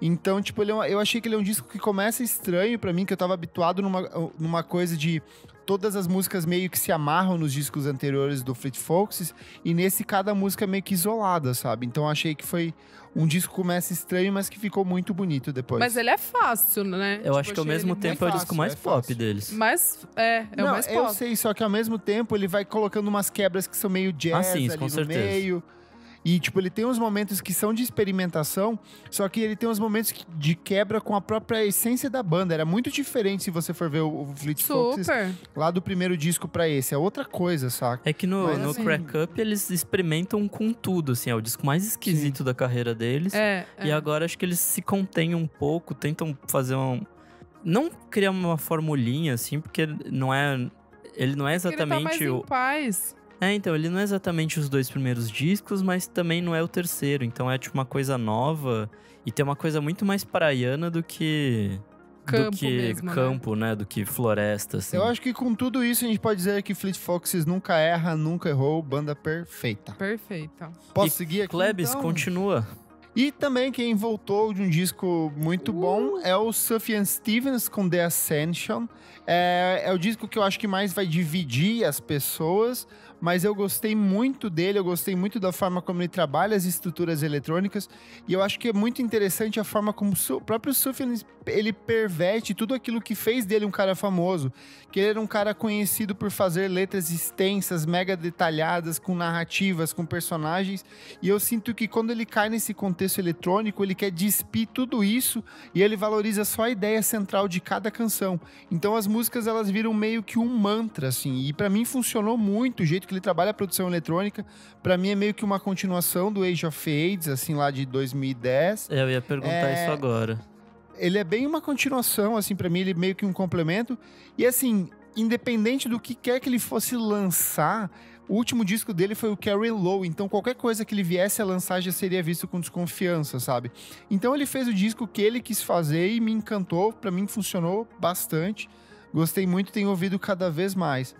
Então, tipo, eu achei que ele é um disco que começa estranho pra mim, que eu tava habituado numa coisa de... Todas as músicas meio que se amarram nos discos anteriores do Fleet Foxes, e nesse cada música meio que isolada, sabe? Então achei que foi um disco que começa estranho, mas que ficou muito bonito depois. Mas ele é fácil, né? Eu acho que ao mesmo tempo é o disco mais pop deles. Mas o mais pop. Eu sei, só que ao mesmo tempo ele vai colocando umas quebras que são meio jazz sim, ali com no certeza. meio. E, tipo, ele tem uns momentos que são de experimentação, só que ele tem uns momentos de quebra com a própria essência da banda. Era muito diferente se você for ver o Fleet Foxes lá do primeiro disco pra esse. É outra coisa, saca? É que no assim, Crack Up eles experimentam com tudo, assim. É o disco mais esquisito da carreira deles. E agora acho que eles se contêm um pouco, tentam fazer não criar uma formulinha, assim, porque ele não é exatamente ele tá mais em paz. Então, ele não é exatamente os dois primeiros discos, mas também não é o terceiro. Então é tipo uma coisa nova e tem uma coisa muito mais praiana do que campo, né? Do que floresta, assim. Eu acho que com tudo isso a gente pode dizer que Fleet Foxes nunca erra, nunca errou, banda perfeita. Perfeita. Posso seguir aqui, Klebs, então? continua. E também quem voltou de um disco muito bom é o Sufjan Stevens com The Ascension. É o disco que eu acho que mais vai dividir as pessoas, mas eu gostei muito dele, eu gostei muito da forma como ele trabalha as estruturas eletrônicas, e eu acho que é muito interessante a forma como o próprio Sufjan, ele perverte tudo aquilo que fez dele um cara famoso, que ele era um cara conhecido por fazer letras extensas, mega detalhadas, com narrativas, com personagens, e eu sinto que quando ele cai nesse contexto eletrônico, ele quer despir tudo isso, e ele valoriza só a ideia central de cada canção. Então as músicas, elas viram meio que um mantra, assim, e pra mim funcionou muito o jeito que ele trabalha a produção eletrônica. Pra mim é meio que uma continuação do Age of Fades, assim, lá de 2010. Eu ia perguntar isso agora. Ele é bem uma continuação, assim, pra mim ele é meio que um complemento. E assim, independente do que quer que ele fosse lançar, O último disco dele foi o Carry Low, então qualquer coisa que ele viesse a lançar já seria visto com desconfiança, sabe? Então ele fez o disco que ele quis fazer e me encantou, pra mim funcionou bastante. Gostei muito, tenho ouvido cada vez mais.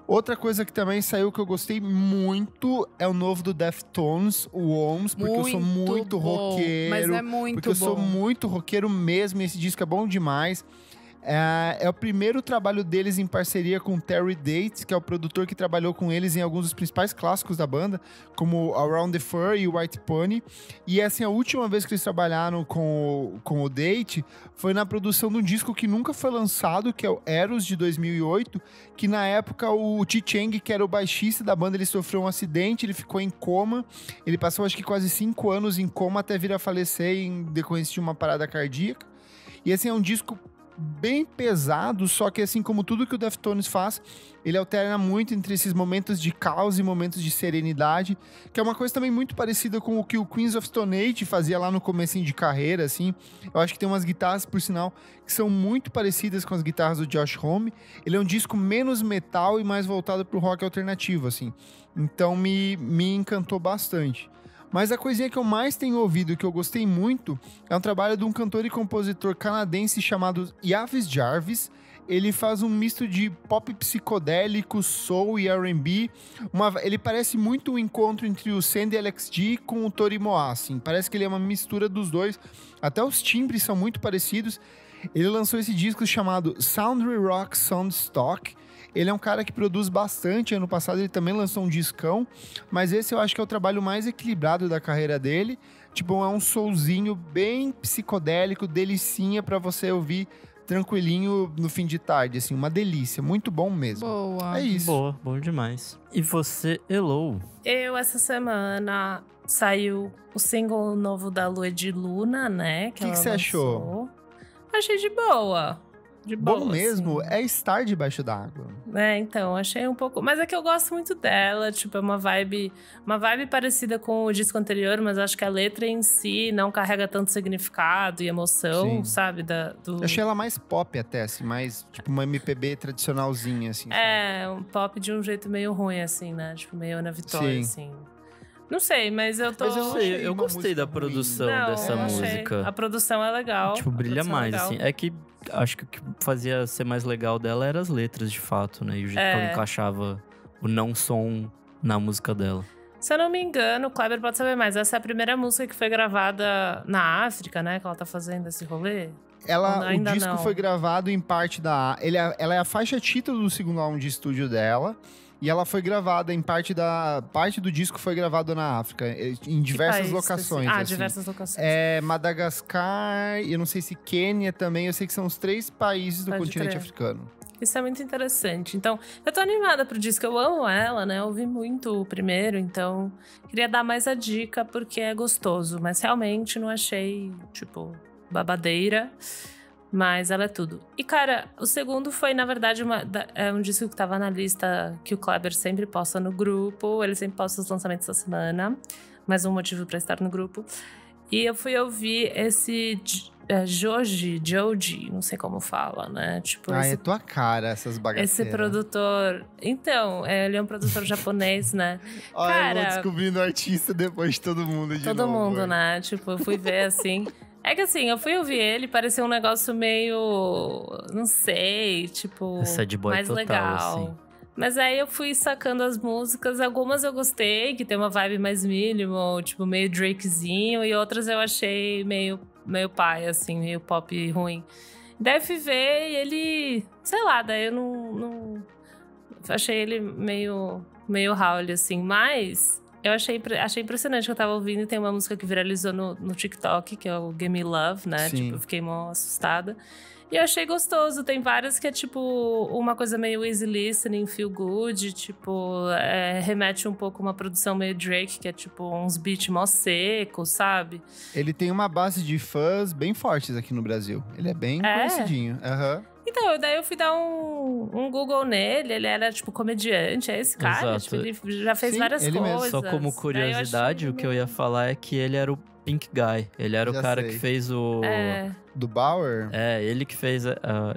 Outra coisa que também saiu que eu gostei muito é o novo do Deftones, o Worms, porque eu sou muito roqueiro. Mas é muito porque eu sou muito roqueiro mesmo, e esse disco é bom demais. É o primeiro trabalho deles em parceria com o Terry Dates, que é o produtor que trabalhou com eles em alguns dos principais clássicos da banda, como Around the Fur e White Pony. E assim, a última vez que eles trabalharam com o Date foi na produção de um disco que nunca foi lançado, que é o Eros, de 2008, que na época o Chi Chang, que era o baixista da banda, ele sofreu um acidente, ele ficou em coma. Ele passou acho que quase 5 anos em coma até vir a falecer em decorrência de uma parada cardíaca. E assim, é um disco bem pesado, só que assim como tudo que o Deftones faz, ele alterna muito entre esses momentos de caos e momentos de serenidade, que é uma coisa também muito parecida com o que o Queens of Stone Age fazia lá no comecinho de carreira, assim. Eu acho que tem umas guitarras, por sinal, que são muito parecidas com as guitarras do Josh Homme. Ele é um disco menos metal e mais voltado pro rock alternativo, assim. Então me encantou bastante. Mas a coisinha que eu mais tenho ouvido, que eu gostei muito, é um trabalho de um cantor e compositor canadense chamado Yavis Jarvis. Ele faz um misto de pop psicodélico, soul e R&B. Ele parece muito um encontro entre o Sandy LXD com o Tori Moa, assim. Parece que ele é uma mistura dos dois. Até os timbres são muito parecidos. Ele lançou esse disco chamado Soundry Rock Soundstock. Ele é um cara que produz bastante. Ano passado ele também lançou um discão, mas esse eu acho que é o trabalho mais equilibrado da carreira dele. Tipo, é um soulzinho bem psicodélico, delicinha pra você ouvir tranquilinho no fim de tarde, assim, uma delícia, muito bom mesmo. Boa. É isso. Boa, bom demais. E você, Elo? Essa semana saiu o single novo da Lua de Luna, né? O que você achou? Achei de boa. De boa, bom mesmo, assim. é estar debaixo d'água. Então, achei um pouco... Mas é que eu gosto muito dela, tipo, é uma vibe parecida com o disco anterior, mas acho que a letra em si não carrega tanto significado e emoção, Sim. sabe? Eu achei ela mais pop até, assim, mais tipo uma MPB tradicionalzinha, assim. Um pop de um jeito meio ruim, assim, né? Tipo, meio Ana Vitória, Sim. assim. Não sei, mas eu tô... Mas eu achei eu uma gostei da música ruim. produção Não, dessa eu achei. música. A produção é legal. Tipo, brilha mais, assim. É que acho que o que fazia ser mais legal dela eram as letras, de fato, né? E o jeito que ela encaixava o não som na música dela. Se eu não me engano, o Kleber pode saber mais. Essa é a primeira música que foi gravada na África, né? Que ela tá fazendo esse rolê. O disco foi gravado em parte da... Ela é a faixa título do segundo álbum de estúdio dela. E ela foi gravada em parte do disco foi gravado na África, em diversas locações. Assim? Assim. Diversas locações. Madagascar, eu não sei se Quênia também, eu sei que são os 3 países do continente africano. Isso é muito interessante. Então, eu tô animada pro disco, eu amo ela, né? Eu ouvi muito o primeiro, então queria dar mais a dica porque é gostoso. Mas realmente não achei, tipo, babadeira. Mas ela é tudo. E, cara, o segundo foi, na verdade, um disco que tava na lista que o Kleber sempre posta no grupo. Ele sempre posta os lançamentos da semana. Mais um motivo pra estar no grupo. E eu fui ouvir esse Joji, não sei como fala, né? Tipo, é tua cara, essas bagaceiras. Esse produtor... Então, ele é um produtor japonês, né? Olha, cara, eu vou descobrindo artista depois de todo mundo de todo novo. Mundo, né? Tipo, eu fui ver, assim... É que assim, eu fui ouvir ele, parecia um negócio meio... Não sei, tipo... Sad boy mais total, legal. assim. Mas aí eu fui sacando as músicas. Algumas eu gostei, que tem uma vibe mais minimal, tipo, meio Drakezinho. E outras eu achei meio pai, assim, meio pop ruim. Deve ver e ele... Sei lá, daí eu não achei ele meio Howl, assim. Mas... Eu achei impressionante que eu tava ouvindo. Tem uma música que viralizou no TikTok, que é o Give Me Love, né? Sim. Tipo, eu fiquei mó assustada. E eu achei gostoso. Tem várias que é tipo uma coisa meio easy listening, feel good. Tipo, remete um pouco a uma produção meio Drake, que é tipo uns beats mó secos, sabe? Ele tem uma base de fãs bem fortes aqui no Brasil. Ele é bem conhecidinho. Aham. Então, daí eu fui dar um Google nele, ele era, tipo, comediante, é esse cara? Exato. Tipo, ele já fez várias ele mesmo. coisas. Só como curiosidade, o que eu ia falar é que ele era o Pink Guy. Ele era Já o cara sei. que fez o... Do Bauer? Ele que fez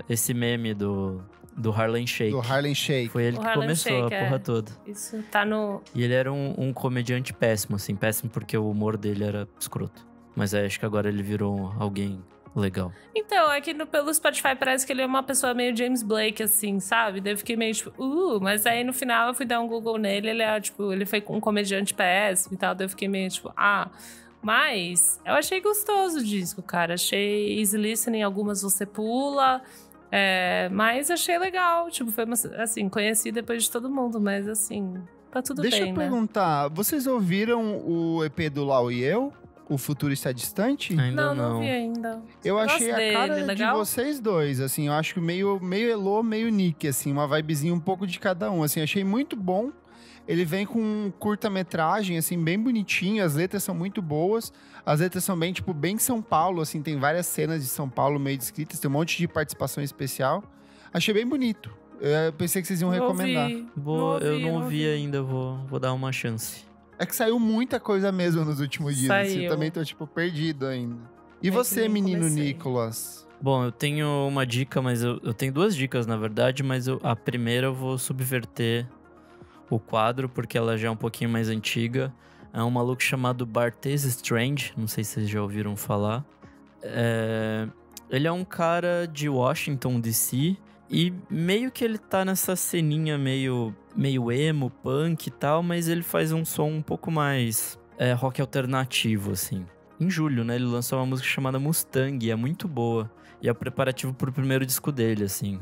esse meme do do Harlem Shake. Do Harlem Shake. Foi ele O que Harlem começou Shake, a porra toda. Isso tá no... E ele era um comediante péssimo, assim. Péssimo porque o humor dele era escroto. Mas acho que agora ele virou alguém legal. Então, aqui pelo Spotify parece que ele é uma pessoa meio James Blake, assim, sabe? Daí eu fiquei meio tipo, mas aí no final eu fui dar um Google nele, ele é, tipo, ele foi um comediante péssimo e tal, daí eu fiquei meio tipo, mas eu achei gostoso o disco, cara. Achei easy listening, algumas você pula, mas achei legal. Tipo, foi, assim, conheci depois de todo mundo, mas assim, tá tudo Deixa bem, eu né? perguntar, vocês ouviram o EP do Lau e eu? O Futuro Está Distante? Ainda Não vi ainda. Eu Gosto achei a dele, cara de legal? vocês dois, assim, eu acho que meio Elô, meio Nick, assim, uma vibezinha um pouco de cada um, assim, achei muito bom. Ele vem com um curta-metragem, assim, bem bonitinho, as letras são muito boas, as letras são bem, tipo, bem São Paulo, assim, tem várias cenas de São Paulo meio descritas, tem um monte de participação especial. Achei bem bonito. Eu pensei que vocês iam recomendar. Eu não ouvi ainda, vou dar uma chance. É que saiu muita coisa mesmo nos últimos dias, assim, eu Saiu. também tô, tipo, perdido ainda. E É que você, nem menino comecei. Nicolas? Bom, eu tenho uma dica, mas eu tenho duas dicas, na verdade, mas a primeira eu vou subverter o quadro, porque ela já é um pouquinho mais antiga. É um maluco chamado Barthez Strange, não sei se vocês já ouviram falar. Ele é um cara de Washington, D.C., e meio que ele tá nessa ceninha meio emo, punk e tal, mas ele faz um som um pouco mais rock alternativo, assim. Em julho, né, ele lançou uma música chamada Mustang, e é muito boa. E é o preparativo pro primeiro disco dele, assim.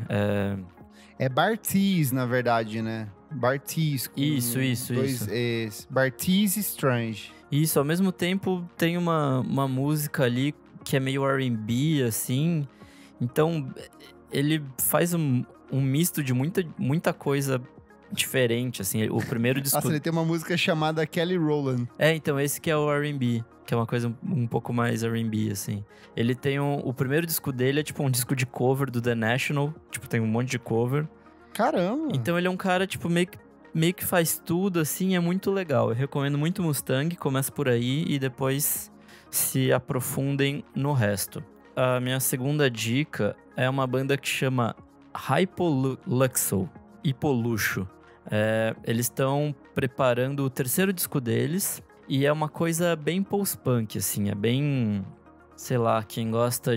É Barthez, na verdade, né? Barthez. Com Isso. dois Es. Barthez Strange. Isso, ao mesmo tempo tem uma música ali que é meio R&B, assim. Então, ele faz um misto de muita coisa diferente, assim. O primeiro disco... Nossa, ele tem uma música chamada Kelly Rowland. Então, esse que é o R&B, que é uma coisa um pouco mais R&B, assim. Ele tem o primeiro disco dele é tipo um disco de cover do The National. Tipo, tem um monte de cover. Caramba! Então, ele é um cara, tipo, meio que faz tudo, assim, é muito legal. Eu recomendo muito Mustang, começa por aí e depois se aprofundem no resto. A minha segunda dica é uma banda que chama Hypoluxo. Eles estão preparando o terceiro disco deles e é uma coisa bem post-punk, assim, é bem, sei lá, quem gosta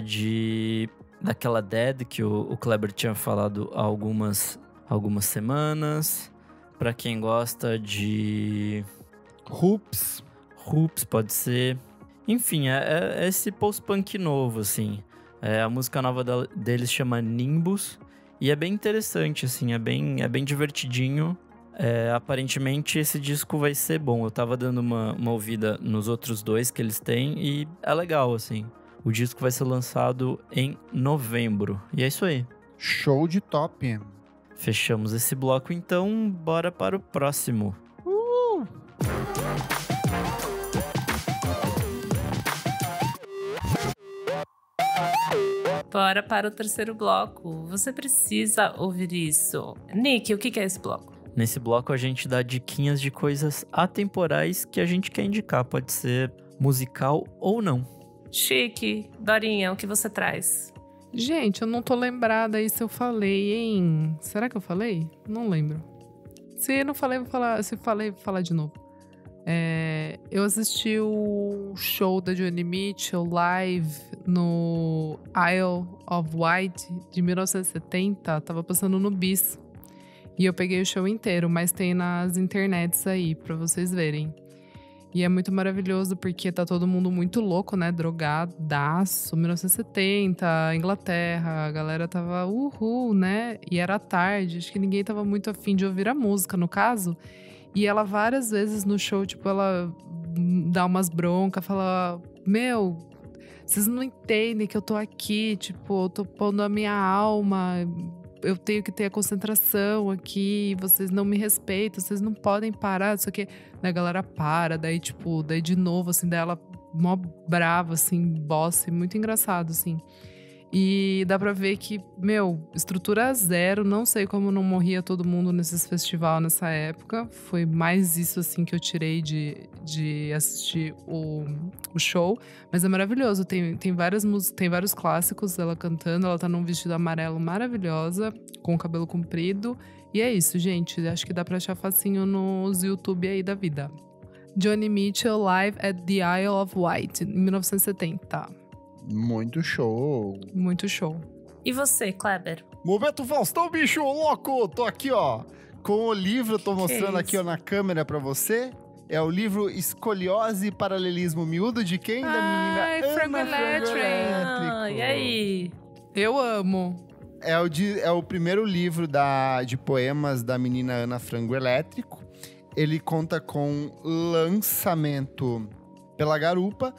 daquela Dead que o Kleber tinha falado há algumas semanas. Pra quem gosta de Hoops pode ser. Enfim, é esse post-punk novo, assim. A música nova deles chama Nimbus. E é bem interessante, assim, é bem divertidinho. Aparentemente esse disco vai ser bom. Eu tava dando uma ouvida nos outros dois que eles têm e é legal, assim. O disco vai ser lançado em novembro. E é isso aí. Show de top. Fechamos esse bloco, então bora para o próximo. Bora para o terceiro bloco. Você precisa ouvir isso. Nick, o que é esse bloco? Nesse bloco a gente dá diquinhas de coisas atemporais que a gente quer indicar. Pode ser musical ou não. Chique. Dorinha, o que você traz? Gente, eu não tô lembrada aí se eu falei, hein? Será que eu falei? Não lembro. Se não falei, vou falar. Se falei, vou falar de novo. Eu assisti o show da Joni Mitchell live no Isle of Wight de 1970. Tava passando no Bis. E eu peguei o show inteiro, mas tem nas internets aí pra vocês verem. E é muito maravilhoso porque tá todo mundo muito louco, né? Drogadaço. 1970, Inglaterra, a galera tava né? E era tarde, acho que ninguém tava muito afim de ouvir a música, no caso. E ela várias vezes no show, tipo, ela dá umas broncas, fala... Meu, vocês não entendem que eu tô aqui, tipo, eu tô pondo a minha alma... Eu tenho que ter a concentração aqui, vocês não me respeitam, vocês não podem parar, isso aqui. Daí a galera para, daí de novo, assim, daí ela mó brava, assim, boss, muito engraçado, assim. E dá pra ver que, estrutura zero. Não sei como não morria todo mundo nesses festivais nessa época. Foi mais isso, assim, que eu tirei de assistir o show. Mas é maravilhoso. Tem várias músicas, tem vários clássicos dela cantando. Ela tá num vestido amarelo maravilhosa, com o cabelo comprido. E é isso, gente. Acho que dá pra achar facinho nos YouTube aí da vida. Joni Mitchell Live at the Isle of Wight, em 1970. Muito show. Muito show. E você, Kleber? Momento Faustão, bicho louco! Tô aqui, ó, com o livro, tô mostrando aqui, ó, na câmera pra você. É o livro Escoliose e Paralelismo Miúdo, de quem? Da menina Frango Ana Elétrico. E aí? Eu amo. É o primeiro livro de poemas da menina Ana Frango Elétrico. Ele conta com lançamento pela Garupa.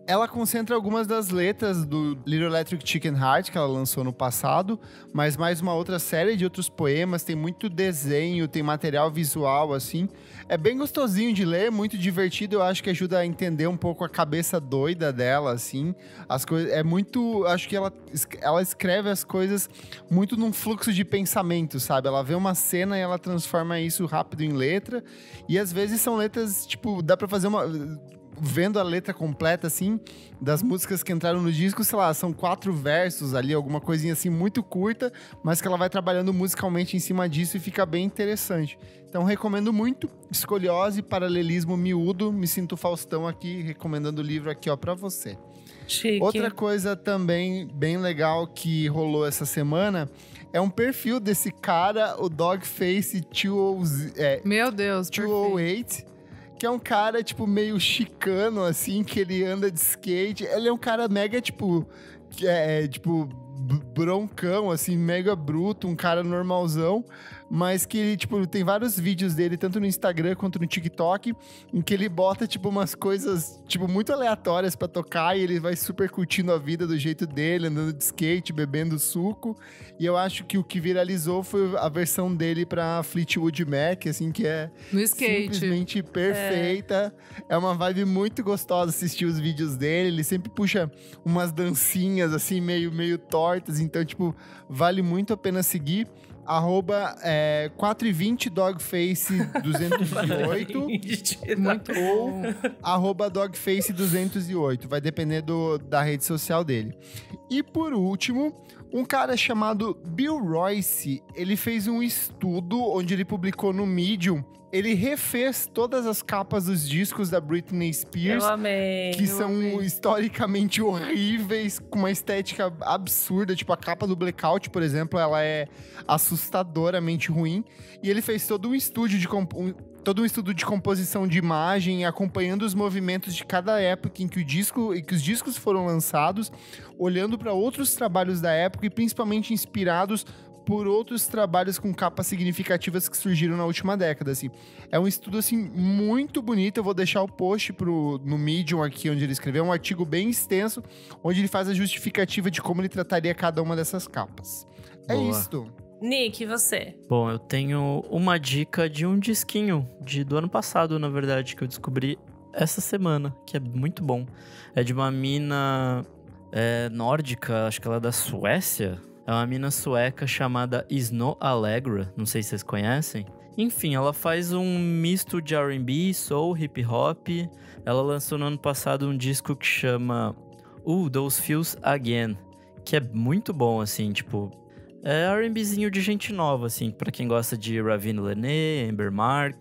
Ela concentra algumas das letras do Little Electric Chicken Heart, que ela lançou no passado, mas mais uma outra série de outros poemas, tem muito desenho, tem material visual, assim. É bem gostosinho de ler, muito divertido, eu acho que ajuda a entender um pouco a cabeça doida dela, assim. As coisas, é muito... Acho que ela escreve as coisas muito num fluxo de pensamento, sabe? Ela vê uma cena e ela transforma isso rápido em letra, e às vezes são letras, tipo, dá pra fazer uma... Vendo a letra completa, assim, das músicas que entraram no disco, sei lá, são 4 versos ali, alguma coisinha assim muito curta, mas que ela vai trabalhando musicalmente em cima disso e fica bem interessante. Então, recomendo muito. Escoliose, Paralelismo Miúdo. Me sinto Faustão aqui, recomendando o livro aqui, ó, pra você. Chique. Outra coisa também bem legal que rolou essa semana é um perfil desse cara, o Dogface 208. Que é um cara, tipo, meio chicano, assim, que ele anda de skate. Ele é um cara mega, tipo, broncão, assim, mega bruto, um cara normalzão. Mas que ele, tipo, tem vários vídeos dele, tanto no Instagram quanto no TikTok, em que ele bota, tipo, umas coisas, tipo, muito aleatórias pra tocar e ele vai super curtindo a vida do jeito dele, andando de skate, bebendo suco. E eu acho que o que viralizou foi a versão dele pra Fleetwood Mac, assim, que é no skate. Simplesmente perfeita. É uma vibe muito gostosa assistir os vídeos dele. Ele sempre puxa umas dancinhas, assim, meio tortas. Então, tipo, vale muito a pena seguir. @420 Dogface 208 Muito bom. ou @Dogface 208, vai depender da rede social dele. E por último, um cara chamado Bill Royce, ele fez um estudo onde ele publicou no Medium. Ele refez todas as capas dos discos da Britney Spears. Eu amei. Que são historicamente horríveis, com uma estética absurda. Tipo, a capa do Blackout, por exemplo, ela é assustadoramente ruim. E ele fez todo um estudo de composição de imagem, acompanhando os movimentos de cada época em que os discos foram lançados, olhando para outros trabalhos da época e principalmente inspirados por outros trabalhos com capas significativas que surgiram na última década, assim. É um estudo, assim, muito bonito. Eu vou deixar o post no Medium aqui, onde ele escreveu. É um artigo bem extenso, onde ele faz a justificativa de como ele trataria cada uma dessas capas. É isto. Nick, e você? Bom, eu tenho uma dica de um disquinho do ano passado, na verdade, que eu descobri essa semana, que é muito bom. É de uma mina nórdica, acho que ela é da Suécia. É uma mina sueca chamada Snow Allegra, não sei se vocês conhecem. Enfim, ela faz um misto de R&B, soul, hip hop. Ela lançou no ano passado um disco que chama Those Feels Again, que é muito bom, assim, tipo... É R&Bzinho de gente nova, assim, pra quem gosta de Ravina Lené, Amber Mark,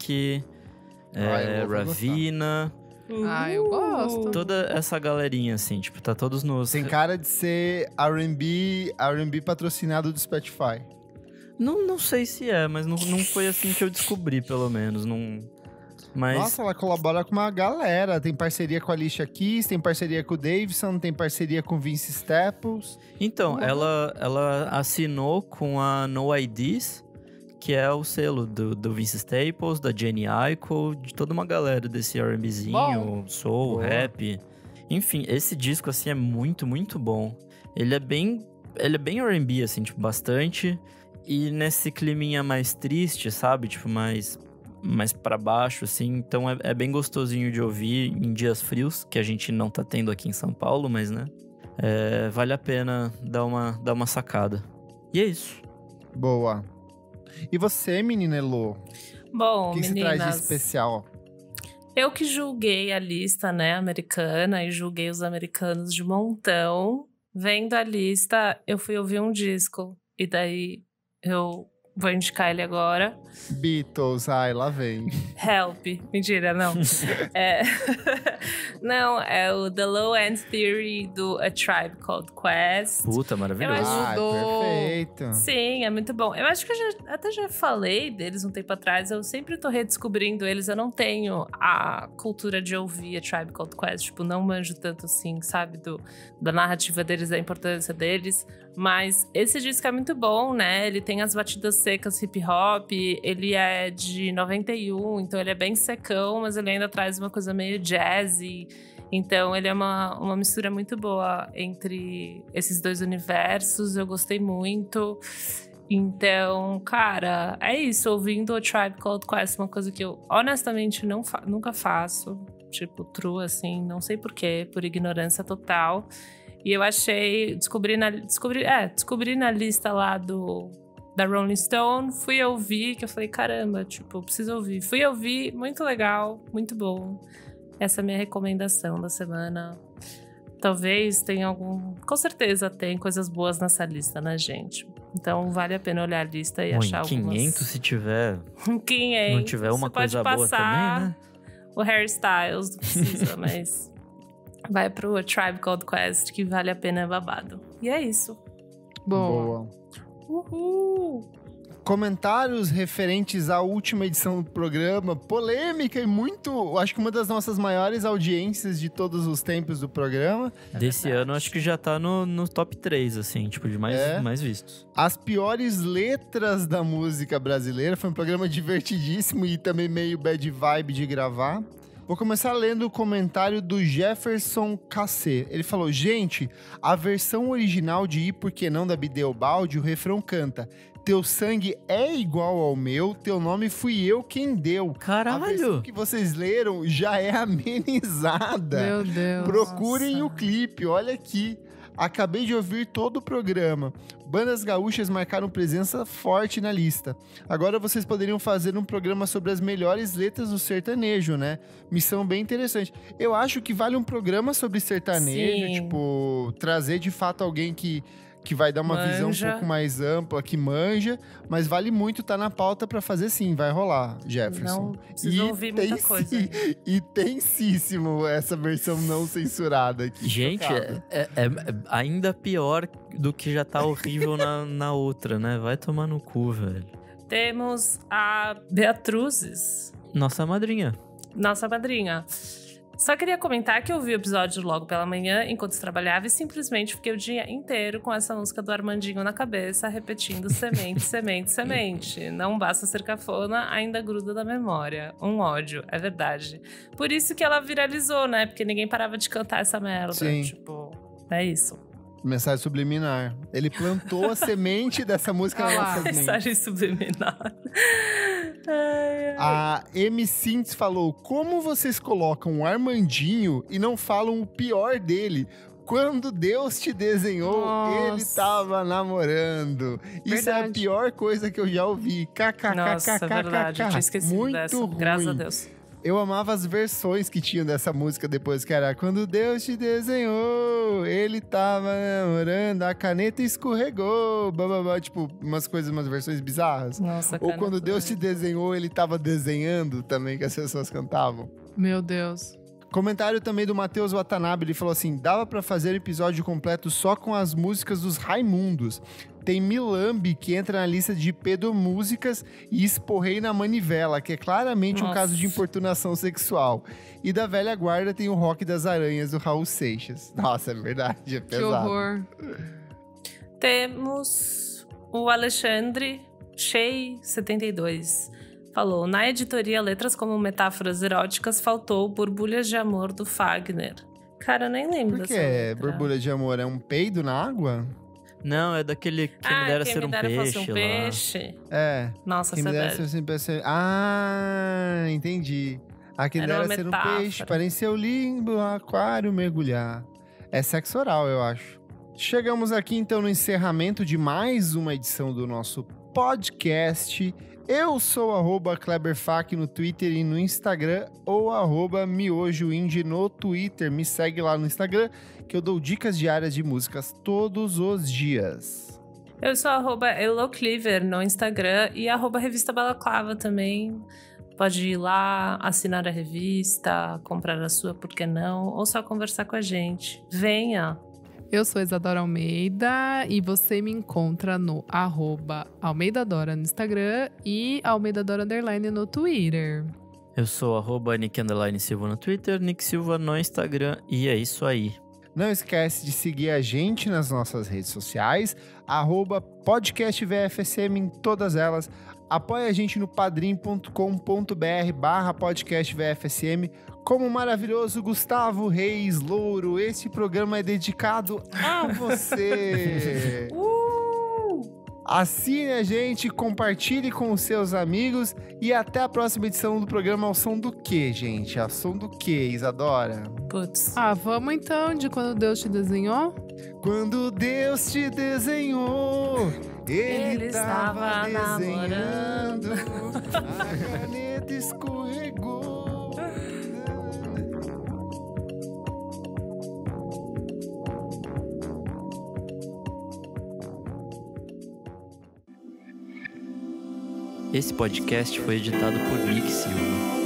Ravina... Eu gosto. Toda essa galerinha, assim, tipo, tá todos nos... Tem cara de ser R&B patrocinado do Spotify. Não sei se é, mas não foi assim que eu descobri, pelo menos. Mas... Nossa, ela colabora com uma galera. Tem parceria com a Alicia Keys, tem parceria com o Davidson, tem parceria com o Vince Staples. Então, ela assinou com a No IDs, que é o selo do Vince Staples, da Jenny Aiko, de toda uma galera desse R&Bzinho, soul, rap. Enfim, esse disco, assim, é muito, muito bom. Ele é bem R&B, assim, tipo, bastante. E nesse climinha mais triste, sabe? Tipo, mais pra baixo, assim. Então, é bem gostosinho de ouvir em dias frios, que a gente não tá tendo aqui em São Paulo, mas, né? vale a pena dar uma sacada. E é isso. Boa. E você, menina Elô? Bom, O que você meninas, traz de especial? eu que julguei a lista, né, americana, e julguei os americanos de montão. Vendo a lista, eu fui ouvir um disco. E daí, eu vou indicar ele agora. Beatles, ai, lá vem. Help. Mentira, não. Não, é o The Low End Theory do A Tribe Called Quest. Puta, maravilhoso. Eu acho- Ai, perfeito. Sim, é muito bom. Eu acho que eu até já falei deles um tempo atrás. Eu sempre tô redescobrindo eles. Eu não tenho a cultura de ouvir A Tribe Called Quest. Tipo, não manjo tanto assim, sabe? Da narrativa deles, da importância deles. Mas esse disco é muito bom, né? Ele tem as batidas secas hip hop. Ele é de 91, então ele é bem secão, mas ele ainda traz uma coisa meio jazzy. Então ele é uma mistura muito boa entre esses dois universos. Eu gostei muito. Então, cara, é isso. Ouvindo o Tribe Called Quest, uma coisa que eu honestamente nunca faço. Tipo, true, assim, não sei porquê, por ignorância total. E eu achei, descobri na lista lá da Rolling Stone, fui ouvir, que eu falei, caramba, tipo, preciso ouvir. Fui ouvir, muito legal, muito bom. Essa é a minha recomendação da semana. Talvez tenha com certeza tem coisas boas nessa lista, né, gente? Então vale a pena olhar a lista e Bom, achar em 500, algumas... se tiver, 500. não tiver uma Você pode coisa boa passar também, né? o Harry Styles, não precisa, mas... Vai pro A Tribe Called Quest, que vale a pena, é babado. E é isso. Boa. Uhul! Comentários referentes à última edição do programa, polêmica e muito, acho que uma das nossas maiores audiências de todos os tempos do programa. Desse verdade. ano, acho que já tá no top 3, assim, tipo, de mais vistos. As piores letras da música brasileira. Foi um programa divertidíssimo e também meio bad vibe de gravar. Vou começar lendo o comentário do Jefferson KC. Ele falou, gente, a versão original de Ir Porque Não da Bideobaldi, o refrão canta: teu sangue é igual ao meu, teu nome fui eu quem deu. A versão Caralho! que vocês leram já é amenizada. Meu Deus. Procurem Nossa. o clipe, olha aqui. Acabei de ouvir todo o programa. Bandas gaúchas marcaram presença forte na lista. Agora vocês poderiam fazer um programa sobre as melhores letras do sertanejo, né? Missão bem interessante. Eu acho que vale um programa sobre sertanejo, Sim. tipo, trazer de fato alguém que vai dar uma visão um Manja. pouco mais ampla, que manja, mas vale muito estar na pauta pra fazer sim, vai rolar, Jefferson. Não precisa ouvir muita coisa. E tensíssimo essa versão não censurada aqui. Gente, chocado. é ainda pior do que já tá horrível na outra, né? Vai tomar no cu, velho. Temos a Beatruzes, Nossa madrinha. nossa madrinha. Só queria comentar que eu vi o episódio logo pela manhã, enquanto trabalhava, e simplesmente fiquei o dia inteiro com essa música do Armandinho na cabeça, repetindo semente, semente, semente. Não basta ser cafona, ainda gruda da memória. Um ódio, é verdade. Por isso que ela viralizou, né? Porque ninguém parava de cantar essa merda. Sim. Tipo, é isso. Mensagem subliminar. Ele plantou a semente dessa música na Ah lá. nossa mente. Mensagem subliminar. Ai, ai. A M. Sintz falou, como vocês colocam o Armandinho e não falam o pior dele? Quando Deus te desenhou, Nossa. ele tava namorando. Isso é a Verdade. pior coisa que eu já ouvi. Nossa, é verdade. Eu tinha esquecido Muito dessa. ruim. Graças a Deus. Eu amava as versões que tinham dessa música depois, que era quando Deus te desenhou, ele tava namorando, a caneta escorregou, bababá, tipo, umas versões bizarras. Nossa, Ou cara, quando Deus foi- te desenhou, ele tava desenhando também, que as pessoas cantavam. Meu Deus. Comentário também do Matheus Watanabe, ele falou assim, dava pra fazer um episódio completo só com as músicas dos Raimundos. Tem Milambi, que entra na lista de pedomúsicas, e Esporrei na Manivela, que é claramente um Nossa. caso de importunação sexual. E da velha guarda tem o Rock das Aranhas, do Raul Seixas. Nossa, é verdade, é Que pesado. horror. Temos o Alexandre Shea 72. Falou, na editoria Letras como Metáforas Eróticas faltou Borbulhas de Amor do Fagner. Cara, eu nem lembro Por que dessa é letra. borbulha de amor? É um peido na água? Não, é daquele que me dera quem ser me um dera peixe fosse um lá. peixe. É. Nossa, Quem me essa é dera velha. ser sempre ser... Ah, entendi. Ah, quem me Era dera uma ser um metáfora. peixe, para em seu limbo aquário mergulhar. É sexo oral, eu acho. Chegamos aqui então no encerramento de mais uma edição do nosso podcast. Eu sou @KleberFak no Twitter e no Instagram, ou @miojoindie no Twitter. Me segue lá no Instagram, que eu dou dicas diárias de músicas todos os dias. Eu sou @EuloCleaver no Instagram e @Revista Balaclava também. Pode ir lá, assinar a revista, comprar a sua, por que não? Ou só conversar com a gente. Venha! Eu sou Isadora Almeida e você me encontra no @AlmeidaDora no Instagram e AlmeidaDora _ no Twitter. Eu sou @Nick_Silva no Twitter, Nick Silva no Instagram e é isso aí. Não esquece de seguir a gente nas nossas redes sociais, @podcastvfsm em todas elas. Apoie a gente no padrim.com.br/podcastvfsm. Como o maravilhoso Gustavo Reis Louro, esse programa é dedicado a você. Assine a gente, compartilhe com os seus amigos e até a próxima edição do programa Ao Som do Quê, gente? Ao Som do Quê, Isadora? Putz. Vamos então de Quando Deus Te Desenhou? Quando Deus te desenhou, Ele estava desenhando, a caneta escorregou. Esse podcast foi editado por Nick Silva.